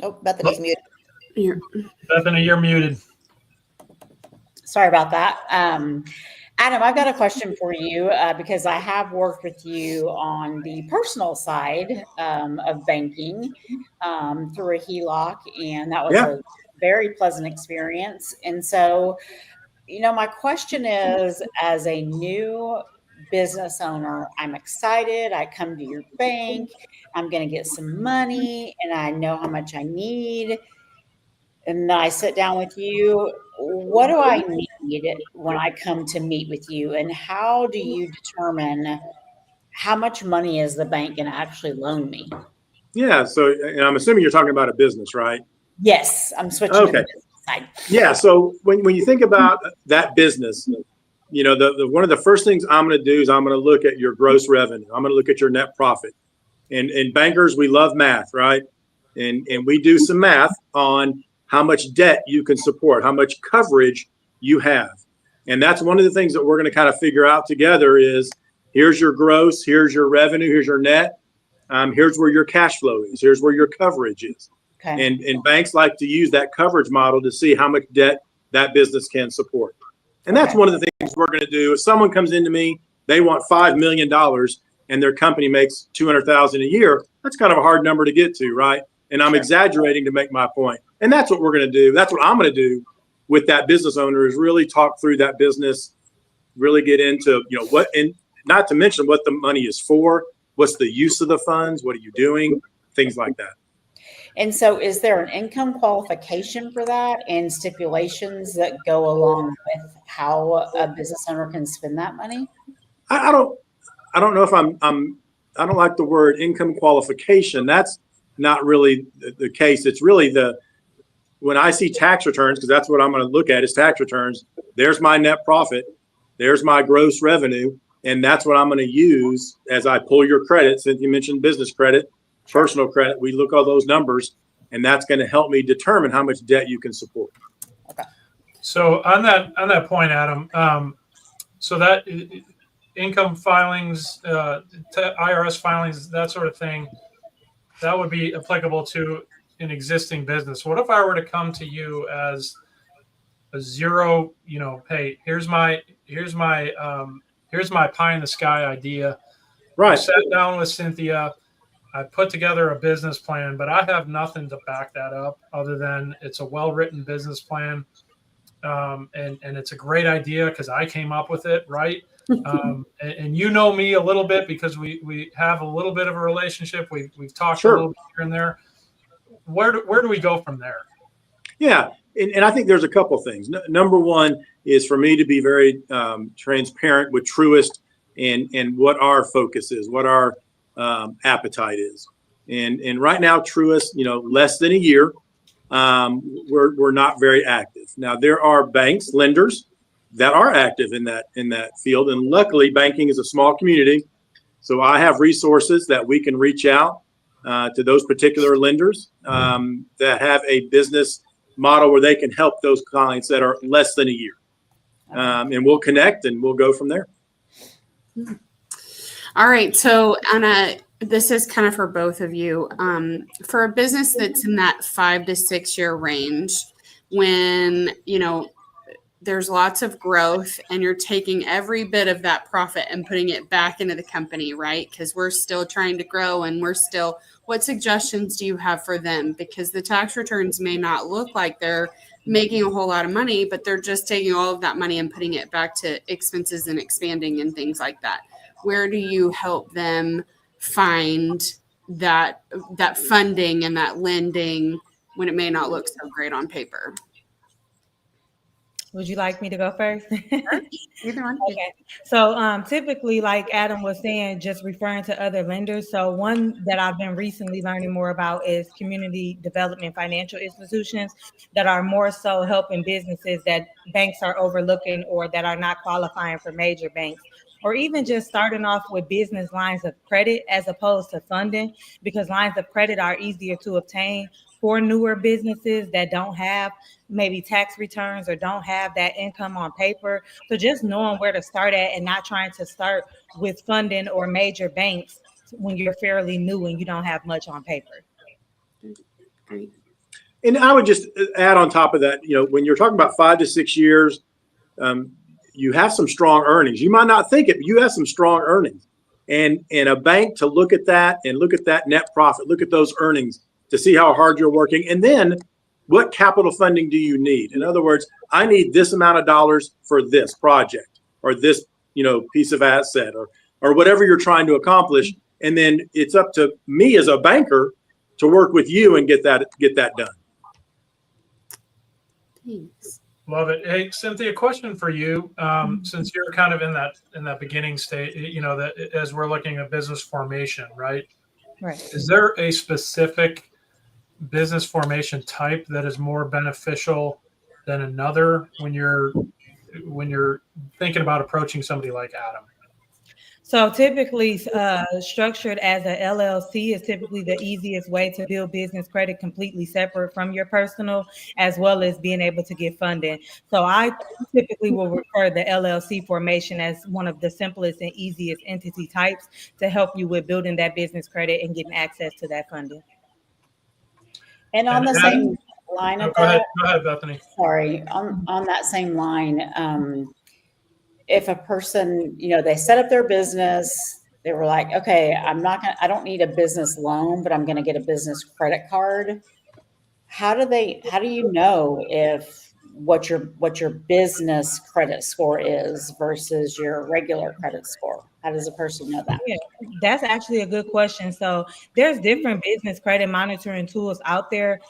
Oh, Bethany's muted. Bethany, you're muted. Sorry about that. Adam, I've got a question for you because I have worked with you on the personal side of banking through a HELOC, and that was a very pleasant experience. And so, my question is, as a new business owner, I'm excited. I come to your bank. I'm going to get some money, and I know how much I need. And I sit down with you. What do I need when I come to meet with you? And how do you determine how much money is the bank going to actually loan me? Yeah. So, and I'm assuming you're talking about a business, right? Yes. I'm switching to the business side. Yeah. So when you think about that business, the one of the first things I'm going to do is I'm going to look at your gross revenue. I'm going to look at your net profit. And bankers, we love math, right? And we do some math on how much debt you can support, how much coverage you have. And that's one of the things that we're going to kind of figure out together is here's your gross, here's your revenue, here's your net, here's where your cash flow is, here's where your coverage is. Okay. And banks like to use that coverage model to see how much debt that business can support. And that's one of the things we're going to do. If someone comes into me, they want $5 million and their company makes $200,000 a year, that's kind of a hard number to get to, right? And I'm exaggerating to make my point. And that's what we're going to do. That's what I'm going to do with that business owner is really talk through that business really get into, what, and not to mention what the money is for, what's the use of the funds, what are you doing, things like that. And so is there an income qualification for that and stipulations that go along with how a business owner can spend that money? I don't know if I don't like the word income qualification. That's not really the case. It's really when I see tax returns, because that's what I'm going to look at is tax returns, there's my net profit, there's my gross revenue, and that's what I'm going to use as I pull your credit. Since you mentioned business credit, personal credit, we look at all those numbers, and that's going to help me determine how much debt you can support. Okay. So on that point, Adam, so that income filings, IRS filings, that sort of thing, that would be applicable to an existing business. What if I were to come to you as a zero, hey, here's my pie in the sky idea. Right. I sat down with Cynthia. I put together a business plan, but I have nothing to back that up other than it's a well-written business plan. And it's a great idea because I came up with it, right? And you know me a little bit because we have a little bit of a relationship. We've talked a little bit here and there. Where do we go from there? Yeah, and I think there's a couple things. Number one is for me to be very transparent with Truist and what our focus is, what our appetite is. And right now, Truist, less than a year, we're not very active. Now there are banks, lenders that are active in that field, and luckily, banking is a small community, so I have resources that we can reach out to those particular lenders that have a business model where they can help those clients that are less than a year, and we'll connect and we'll go from there. All right. So Anna, this is kind of for both of you. For a business that's in that 5 to 6 year range, when, there's lots of growth and you're taking every bit of that profit and putting it back into the company, right? Because we're still trying to grow and what suggestions do you have for them? Because the tax returns may not look like they're making a whole lot of money, but they're just taking all of that money and putting it back to expenses and expanding and things like that. Where do you help them find that funding and that lending when it may not look so great on paper? Would you like me to go first? Either one. Okay. So typically, like Adam was saying, just referring to other lenders. So one that I've been recently learning more about is community development financial institutions that are more so helping businesses that banks are overlooking or that are not qualifying for major banks, or even just starting off with business lines of credit as opposed to funding, because lines of credit are easier to obtain for newer businesses that don't have maybe tax returns or don't have that income on paper. So just knowing where to start at and not trying to start with funding or major banks when you're fairly new and you don't have much on paper. Great. And I would just add on top of that, when you're talking about 5 to 6 years, you have some strong earnings. You might not think it, but you have some strong earnings. And a bank to look at that and look at that net profit, look at those earnings to see how hard you're working. And then what capital funding do you need? In other words, I need this amount of dollars for this project or this, piece of asset or whatever you're trying to accomplish. And then it's up to me as a banker to work with you and get that done. Thanks. Love it. Hey, Cynthia, question for you. Since you're kind of in that beginning state, that as we're looking at business formation, right? Right. Is there a specific business formation type that is more beneficial than another when you're thinking about approaching somebody like Adam? So typically structured as a LLC is typically the easiest way to build business credit completely separate from your personal, as well as being able to get funding. So I typically will refer the LLC formation as one of the simplest and easiest entity types to help you with building that business credit and getting access to that funding. And on the same line of that, go ahead, Bethany. Sorry, on that same line, if a person, they set up their business, they were like, okay, I don't need a business loan, but I'm going to get a business credit card. How do you know if what your business credit score is versus your regular credit score? How does a person know that? Yeah, that's actually a good question. So there's different business credit monitoring tools out there.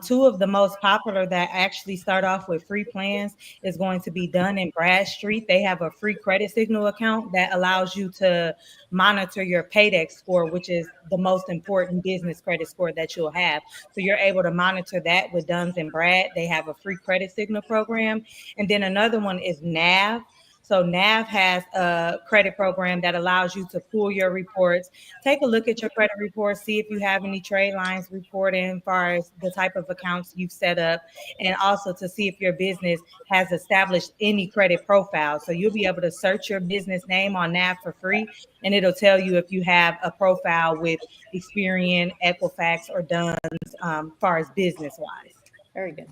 Two of the most popular that actually start off with free plans is going to be Dun and Bradstreet. They have a free credit signal account that allows you to monitor your paydex score, which is the most important business credit score that you'll have. So you're able to monitor that with Duns and Brad. They have a free credit signal program. And then another one is NAV. So NAV has a credit program that allows you to pull your reports, take a look at your credit reports, see if you have any trade lines reporting as far as the type of accounts you've set up, and also to see if your business has established any credit profile. So you'll be able to search your business name on NAV for free, and it'll tell you if you have a profile with Experian, Equifax, or Duns as far as business-wise. Very good.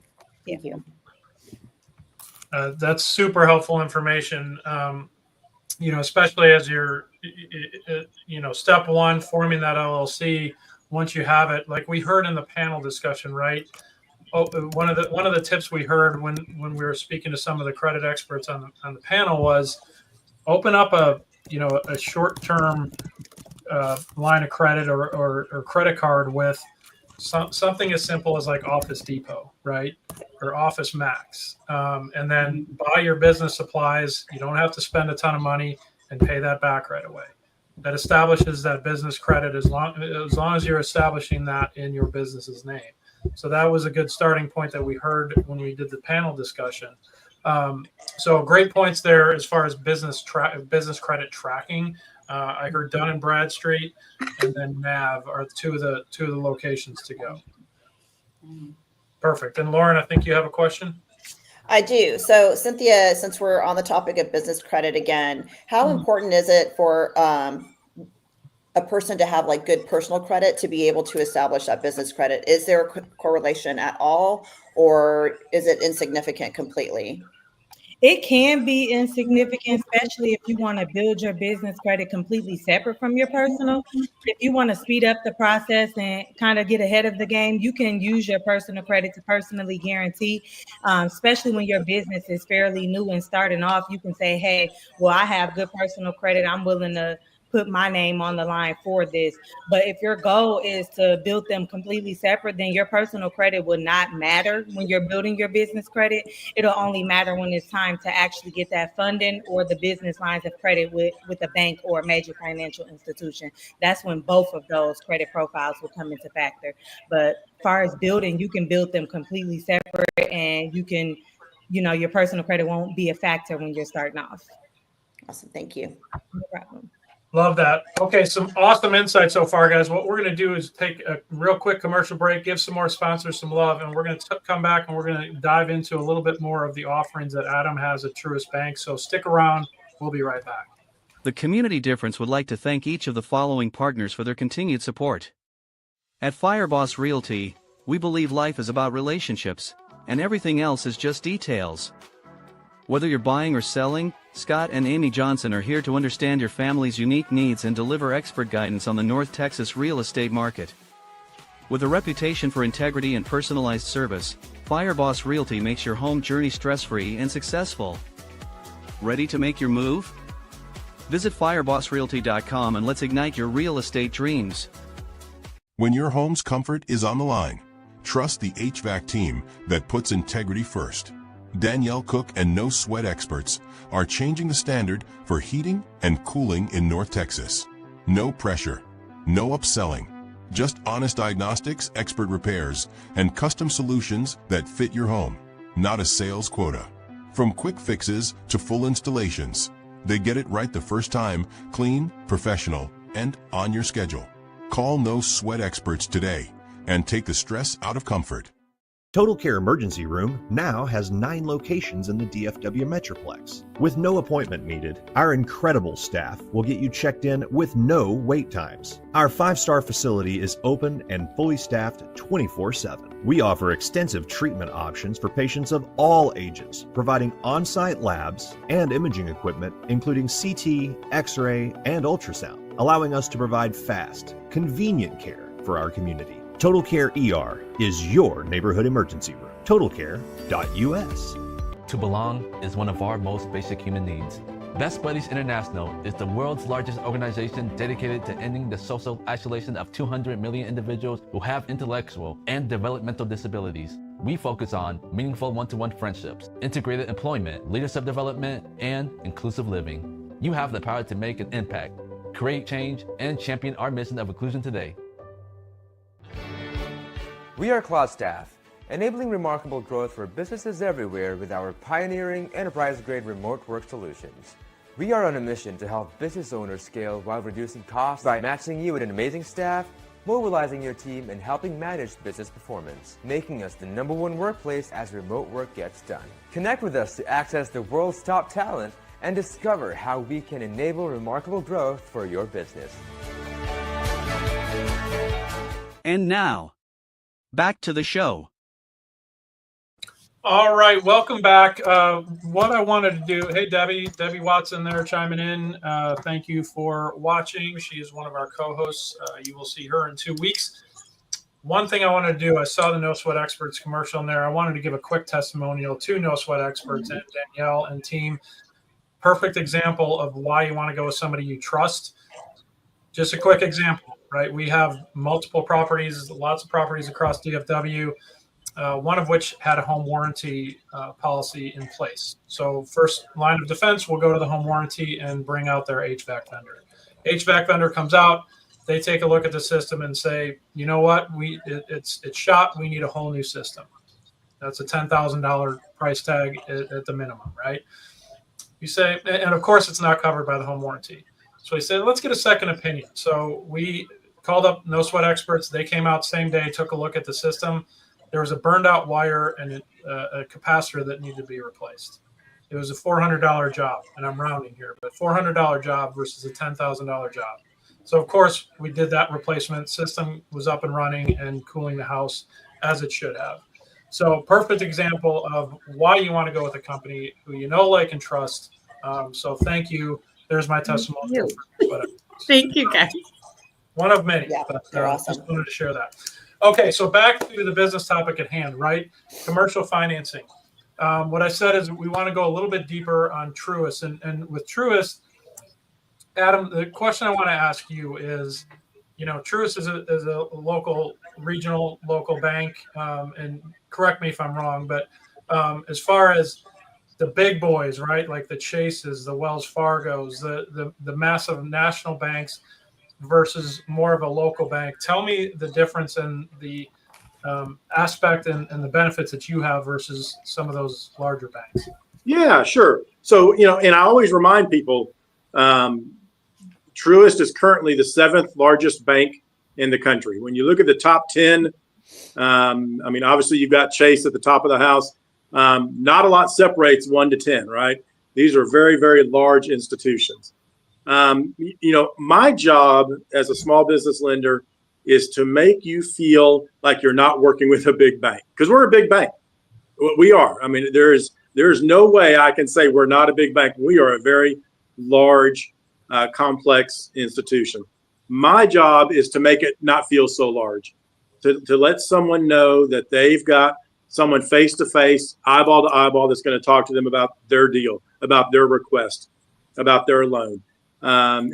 Thank you. That's super helpful information. Especially as you're, step one, forming that LLC. Once you have it, like we heard in the panel discussion, right? Oh, one of the tips we heard when we were speaking to some of the credit experts on the panel was open up a short-term line of credit or credit card with something as simple as like Office Depot, right? Or Office Max. And then buy your business supplies. You don't have to spend a ton of money and pay that back right away. That establishes that business credit as long as you're establishing that in your business's name. So that was a good starting point that we heard when we did the panel discussion. So great points there as far as business credit tracking. I heard Dun and Bradstreet, and then NAV are two of the locations to go. Perfect. And Lauren, I think you have a question. I do. So Cynthia, since we're on the topic of business credit again, how important is it for a person to have like good personal credit to be able to establish that business credit? Is there a correlation at all, or is it insignificant completely? It can be insignificant, especially if you want to build your business credit completely separate from your personal. If you want to speed up the process and kind of get ahead of the game, you can use your personal credit to personally guarantee, especially when your business is fairly new and starting off. You can say, hey, well, I have good personal credit. I'm willing to put my name on the line for this. But if your goal is to build them completely separate, then your personal credit will not matter when you're building your business credit. It'll only matter when it's time to actually get that funding or the business lines of credit with a bank or a major financial institution. That's when both of those credit profiles will come into factor. But as far as building, you can build them completely separate, and you can, your personal credit won't be a factor when you're starting off. Awesome. Thank you. No problem. Love that. Okay, some awesome insight so far, guys. What we're going to do is take a real quick commercial break, give some more sponsors some love, and we're going to come back and we're going to dive into a little bit more of the offerings that Adam has at Truist Bank. So stick around. We'll be right back. The Community Difference would like to thank each of the following partners for their continued support. At Fireboss Realty, we believe life is about relationships, and everything else is just details. Whether you're buying or selling, Scott and Amy Johnson are here to understand your family's unique needs and deliver expert guidance on the North Texas real estate market. With a reputation for integrity and personalized service, Fireboss Realty makes your home journey stress-free and successful. Ready to make your move? Visit firebossrealty.com and let's ignite your real estate dreams. When your home's comfort is on the line, trust the HVAC team that puts integrity first. Danielle Cook and No Sweat experts are changing the standard for heating and cooling in North Texas. No pressure, no upselling, just honest diagnostics, expert repairs, and custom solutions that fit your home, not a sales quota. From quick fixes to full installations, they get it right the first time, clean, professional, and on your schedule. Call No Sweat experts today and take the stress out of comfort. Total Care Emergency Room now has 9 locations in the DFW Metroplex. With no appointment needed, our incredible staff will get you checked in with no wait times. Our 5-star facility is open and fully staffed 24/7. We offer extensive treatment options for patients of all ages, providing on-site labs and imaging equipment, including CT, X-ray, and ultrasound, allowing us to provide fast, convenient care for our community. Total Care ER is your neighborhood emergency room. totalcare.us. To belong is one of our most basic human needs. Best Buddies International is the world's largest organization dedicated to ending the social isolation of 200 million individuals who have intellectual and developmental disabilities. We focus on meaningful one-to-one friendships, integrated employment, leadership development, and inclusive living. You have the power to make an impact, create change, and champion our mission of inclusion today. We are Cloud Staff, enabling remarkable growth for businesses everywhere with our pioneering enterprise-grade remote work solutions. We are on a mission to help business owners scale while reducing costs by matching you with an amazing staff, mobilizing your team, and helping manage business performance, making us the #1 workplace as remote work gets done. Connect with us to access the world's top talent and discover how we can enable remarkable growth for your business. And now, back to the show. All right, welcome back. What I wanted to do, hey, Debbie Watson there chiming in. Thank you for watching. She is one of our co-hosts. You will see her in 2 weeks. One thing I wanted to do, I saw the No Sweat Experts commercial in there. I wanted to give a quick testimonial to No Sweat Experts and Danielle and team. Perfect example of why you want to go with somebody you trust. Just a quick example, right? We have multiple properties, lots of properties across DFW. One of which had a home warranty policy in place. So first line of defense, we'll go to the home warranty and bring out their HVAC vendor. HVAC vendor comes out, they take a look at the system and say, you know what, it's shot, we need a whole new system. That's a $10,000 price tag at the minimum, right? You say, and of course it's not covered by the home warranty. So we said, let's get a second opinion. So we called up No Sweat Experts. They came out same day, took a look at the system. There was a burned out wire and a capacitor that needed to be replaced. It was a $400 job, and I'm rounding here, but $400 job versus a $10,000 job. So of course we did that replacement. System was up and running and cooling the house as it should have. So perfect example of why you want to go with a company who you know, like, and trust. So thank you. There's my testimony. Thank you, guys. One of many. Yeah, but, they're awesome. Just wanted to share that. Okay, so back to the business topic at hand, right? Commercial financing. What I said is we want to go a little bit deeper on Truist. And with Truist, Adam, the question I want to ask you is, you know, Truist is a local, regional, local bank. And correct me if I'm wrong, but as far as the big boys, right, like the Chases, the Wells Fargos, the massive national banks, versus more of a local bank. Tell me the difference in the aspect and the benefits that you have versus some of those larger banks. Yeah, sure. So, you know, and I always remind people, Truist is currently the 7th largest bank in the country. When you look at the top 10, I mean, obviously you've got Chase at the top of the house. Not a lot separates 1 to 10, right? These are very, very large institutions. You know, my job as a small business lender is to make you feel like you're not working with a big bank, because we're a big bank. We are. I mean, there's no way I can say we're not a big bank. We are a very large, complex institution. My job is to make it not feel so large, to let someone know that they've got someone face to face, eyeball to eyeball, that's going to talk to them about their deal, about their request, about their loan.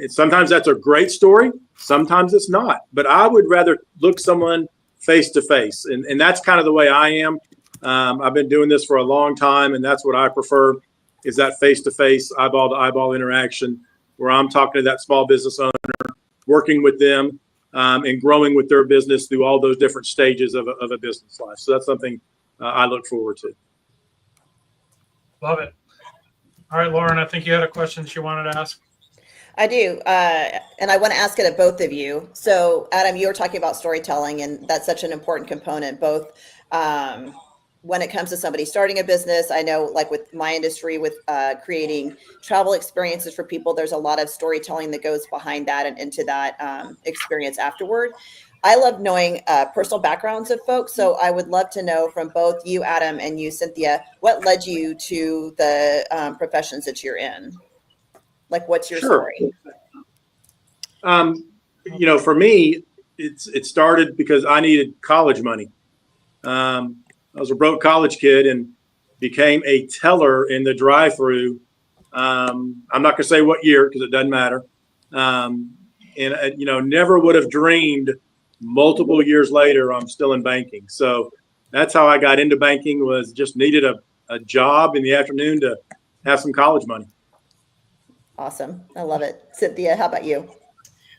Sometimes that's a great story. Sometimes it's not. But I would rather look someone face to face. And that's kind of the way I am. I've been doing this for a long time, and that's what I prefer, is that face to face, eyeball to eyeball interaction, where I'm talking to that small business owner, working with them, and growing with their business through all those different stages of a business life. So that's something I look forward to. Love it. All right, Lauren, I think you had a question you wanted to ask. I do. And I want to ask it of both of you. So, Adam, you were talking about storytelling, and that's such an important component, both when it comes to somebody starting a business. I know, like with my industry, with creating travel experiences for people, there's a lot of storytelling that goes behind that and into that experience afterward. I love knowing personal backgrounds of folks. So I would love to know from both you, Adam, and you, Cynthia, what led you to the professions that you're in? Like, what's your story? You know, for me, it started because I needed college money. I was a broke college kid and became a teller in the drive-through. I'm not going to say what year because it doesn't matter. Never would have dreamed multiple years later I'm still in banking. So that's how I got into banking, was just needed a job in the afternoon to have some college money. Awesome. I love it. Cynthia, how about you?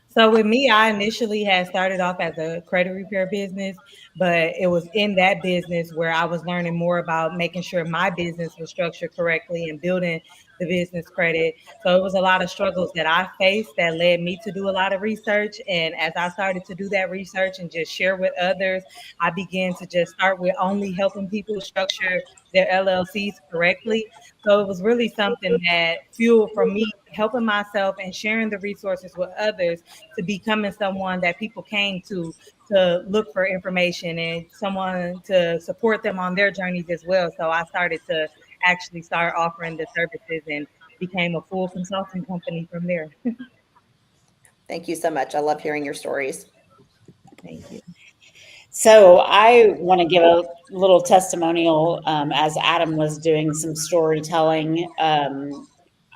So with me, I initially had started off as a credit repair business, but it was in that business where I was learning more about making sure my business was structured correctly and building the business credit. So it was a lot of struggles that I faced that led me to do a lot of research. And as I started to do that research and just share with others, I began to just start with only helping people structure their LLCs correctly. So it was really something that fueled from me helping myself and sharing the resources with others to becoming someone that people came to look for information and someone to support them on their journeys as well. So I started to actually start offering the services and became a full consulting company from there. Thank you so much. I love hearing your stories. Thank you. So I want to give a little testimonial as Adam was doing some storytelling.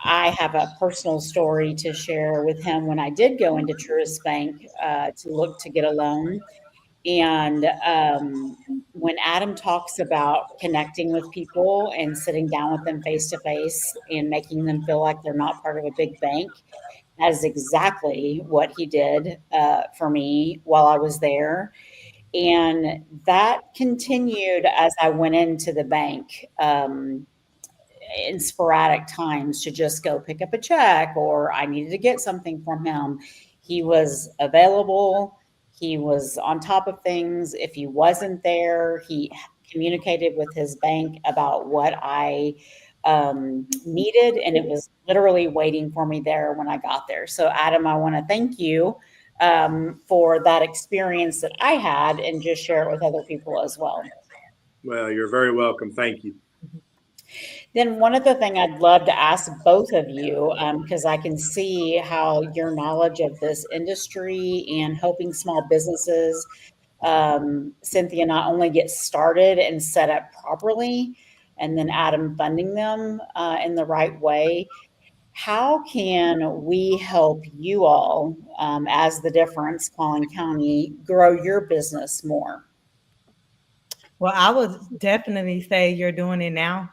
I have a personal story to share with him when I did go into Truist Bank to look to get a loan. And when Adam talks about connecting with people and sitting down with them face to face and making them feel like they're not part of a big bank, that is exactly what he did for me while I was there. And that continued as I went into the bank in sporadic times to just go pick up a check or I needed to get something from him. He was available. He was on top of things. If he wasn't there, he communicated with his bank about what I needed, and it was literally waiting for me there when I got there. So, Adam, I want to thank you for that experience that I had and just share it with other people as well. Well, you're very welcome. Thank you. Then one other thing I'd love to ask both of you, because I can see how your knowledge of this industry and helping small businesses, Cynthia, not only get started and set up properly, and then Adam funding them in the right way. How can we help you all, as the difference, Collin County, grow your business more? Well, I would definitely say you're doing it now,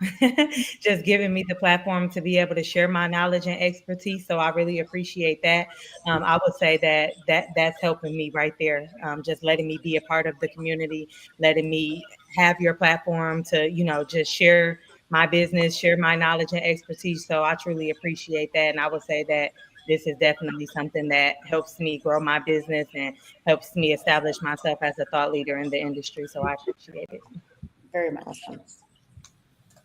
just giving me the platform to be able to share my knowledge and expertise. So I really appreciate that. I would say that's helping me right there. Just letting me be a part of the community, letting me have your platform to, just share my business, share my knowledge and expertise. So I truly appreciate that. And I would say that this is definitely something that helps me grow my business and helps me establish myself as a thought leader in the industry. So I appreciate it. Very much.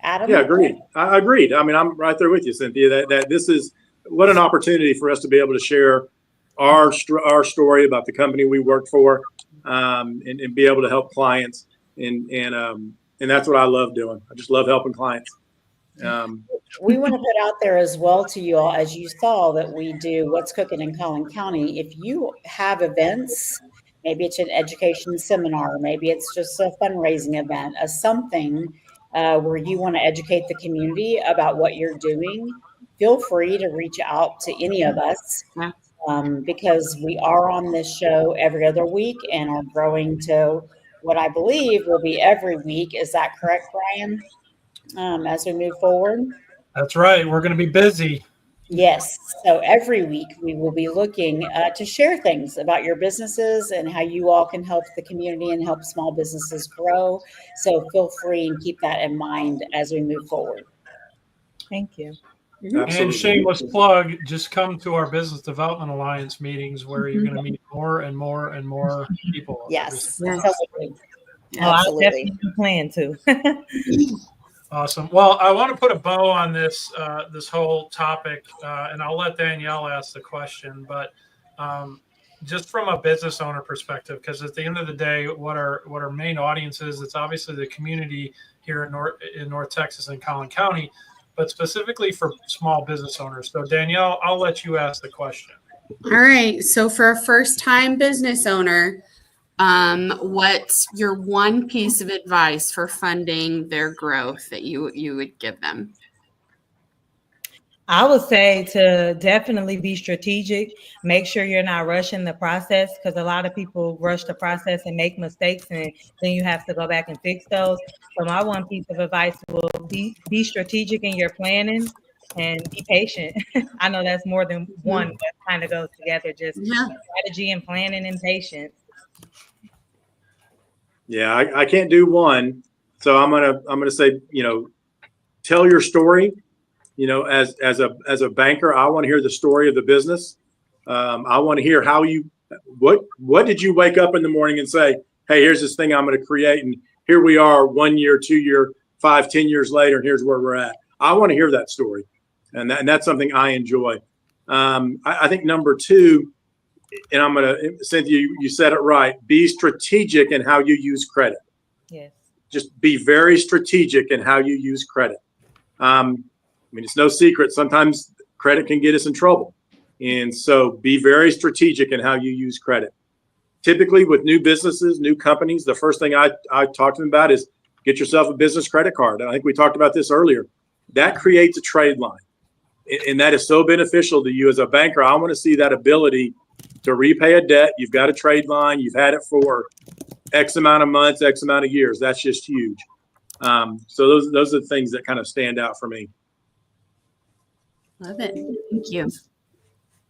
Adam? Yeah, agreed. I agreed. I mean, I'm right there with you, Cynthia, that this is what an opportunity for us to be able to share our story about the company we work for and be able to help clients. And that's what I love doing. I just love helping clients. We want to put out there as well to you all, as you saw that we do What's Cooking in Collin County. If you have events, maybe it's an education seminar, maybe it's just a fundraising event, something where you want to educate the community about what you're doing, feel free to reach out to any of us because we are on this show every other week and are growing to what I believe will be every week. Is that correct, Brian? As we move forward? That's right. We're going to be busy. Yes. So every week we will be looking to share things about your businesses and how you all can help the community and help small businesses grow. So feel free and keep that in mind as we move forward. Thank you. And shameless plug, just come to our Business Development Alliance meetings where you're going to meet more and more and more people. Yes. Absolutely. I'll definitely plan to. Awesome. Well, I want to put a bow on this this whole topic, and I'll let Danielle ask the question. But just from a business owner perspective, because at the end of the day, what our main audience is, it's obviously the community here in North Texas and Collin County, but specifically for small business owners. So Danielle, I'll let you ask the question. All right. So for a first-time business owner, What's your one piece of advice for funding their growth that you would give them? I would say to definitely be strategic. Make sure you're not rushing the process, because a lot of people rush the process and make mistakes, and then you have to go back and fix those. So my one piece of advice will be strategic in your planning and be patient. I know that's more than one, but kind of goes together. Just strategy and planning and patience. Yeah, I can't do one, so I'm gonna say, tell your story. As a banker, I want to hear the story of the business. I want to hear how what did you wake up in the morning and say, hey, here's this thing I'm going to create, and here we are 1 year, 2 year, 5, 10 years later, and here's where we're at. I want to hear that story, and that's something I enjoy. I think number two, and Cynthia, you said it right. Be strategic in how you use credit. Yes. Just be very strategic in how you use credit. It's no secret. Sometimes credit can get us in trouble. And so be very strategic in how you use credit. Typically with new businesses, new companies, the first thing I talk to them about is get yourself a business credit card. And I think we talked about this earlier. That creates a trade line. And that is so beneficial to you as a banker. I want to see that ability to repay a debt. You've got a trade line. You've had it for X amount of months, X amount of years. That's just huge. So those are the things that kind of stand out for me. Love it. Thank you.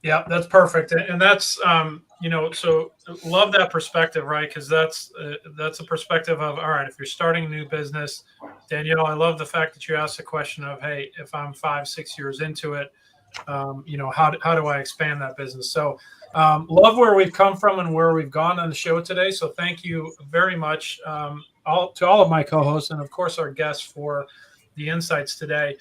Yeah, that's perfect. And that's, so love that perspective, right? Because that's a perspective of, all right, if you're starting a new business, Danielle, I love the fact that you asked the question of, hey, if I'm 5-6 years into it, how do I expand that business? So love where we've come from and where we've gone on the show today. So thank you very much to all of my co-hosts and, of course, our guests for the insights today.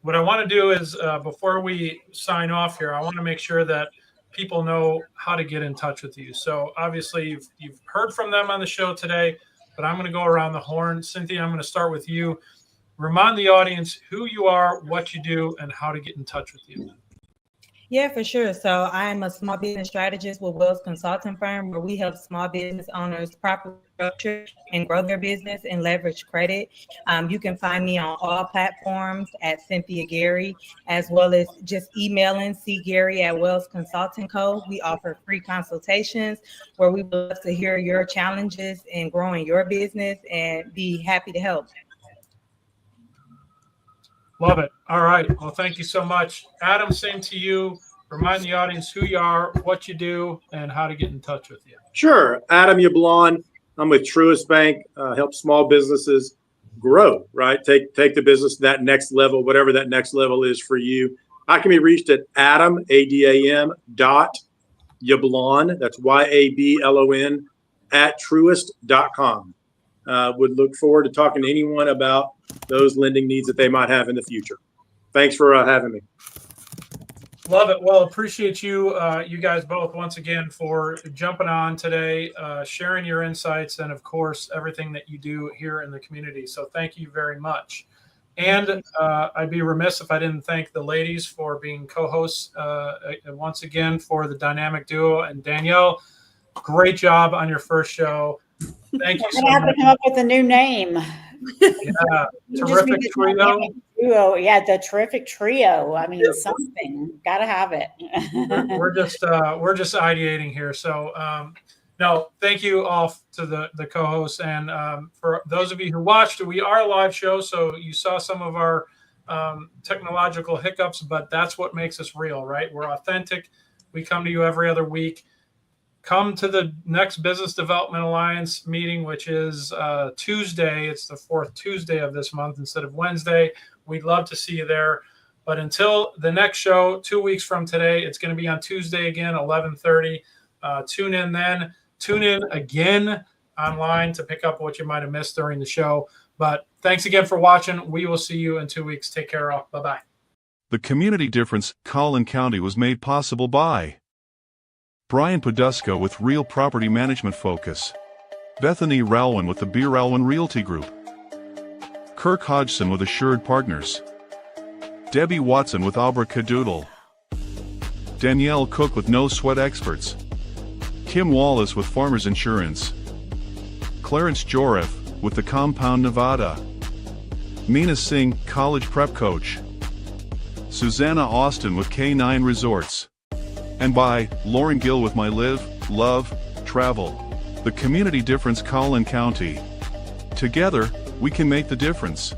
What I want to do is before we sign off here, I want to make sure that people know how to get in touch with you. So obviously you've heard from them on the show today, but I'm going to go around the horn. Cynthia, I'm going to start with you. Remind the audience who you are, what you do, and how to get in touch with you. Yeah, for sure. So I am a small business strategist with Wells Consulting Firm, where we help small business owners properly structure and grow their business and leverage credit. You can find me on all platforms at Cynthia Gary, as well as just emailing cgary@Wells Consulting Co. We offer free consultations where we would love to hear your challenges in growing your business and be happy to help. Love it. All right. Well, thank you so much. Adam, same to you. Remind the audience who you are, what you do, and how to get in touch with you. Sure. Adam Yablon. I'm with Truist Bank, help small businesses grow, right? Take the business to that next level, whatever that next level is for you. I can be reached at Adam, ADAM, Yablon, that's YABLON, at Truist.com. Would look forward to talking to anyone about those lending needs that they might have in the future. Thanks for having me. Love it. Well, appreciate you guys both once again for jumping on today, sharing your insights, and of course, everything that you do here in the community. So thank you very much. And I'd be remiss if I didn't thank the ladies for being co-hosts once again for the dynamic duo. And Danielle, great job on your first show. Thank you so much. I have to come up with a new name. Yeah, terrific trio. Yeah, the terrific trio. I mean, something. Gotta have it. we're just ideating here. So no, thank you all to the co-hosts, and for those of you who watched, we are a live show, so you saw some of our technological hiccups, but that's what makes us real, right? We're authentic. We come to you every other week. Come to the next Business Development Alliance meeting, which is Tuesday. It's the 4th Tuesday of this month instead of Wednesday. We'd love to see you there. But until the next show, 2 weeks from today, it's going to be on Tuesday again, 11:30. Tune in then. Tune in again online to pick up what you might have missed during the show. But thanks again for watching. We will see you in 2 weeks. Take care all. Bye-bye. The Community Difference, Collin County was made possible by Brian Poduska with Real Property Management Focus, Bethany Rowan with the Rowan Realty Group, Kirk Hodgson with Assured Partners, Debbie Watson with Abracadoodle, Danielle Cook with No Sweat Experts, Kim Wallace with Farmers Insurance, Clarence Joref, with the Compound Nevada. Meena Singh, college prep coach. Susanna Austin with K9 Resorts. And by Lauren Gill with My Live, Love, Travel. The Community Difference Collin County. Together, we can make the difference.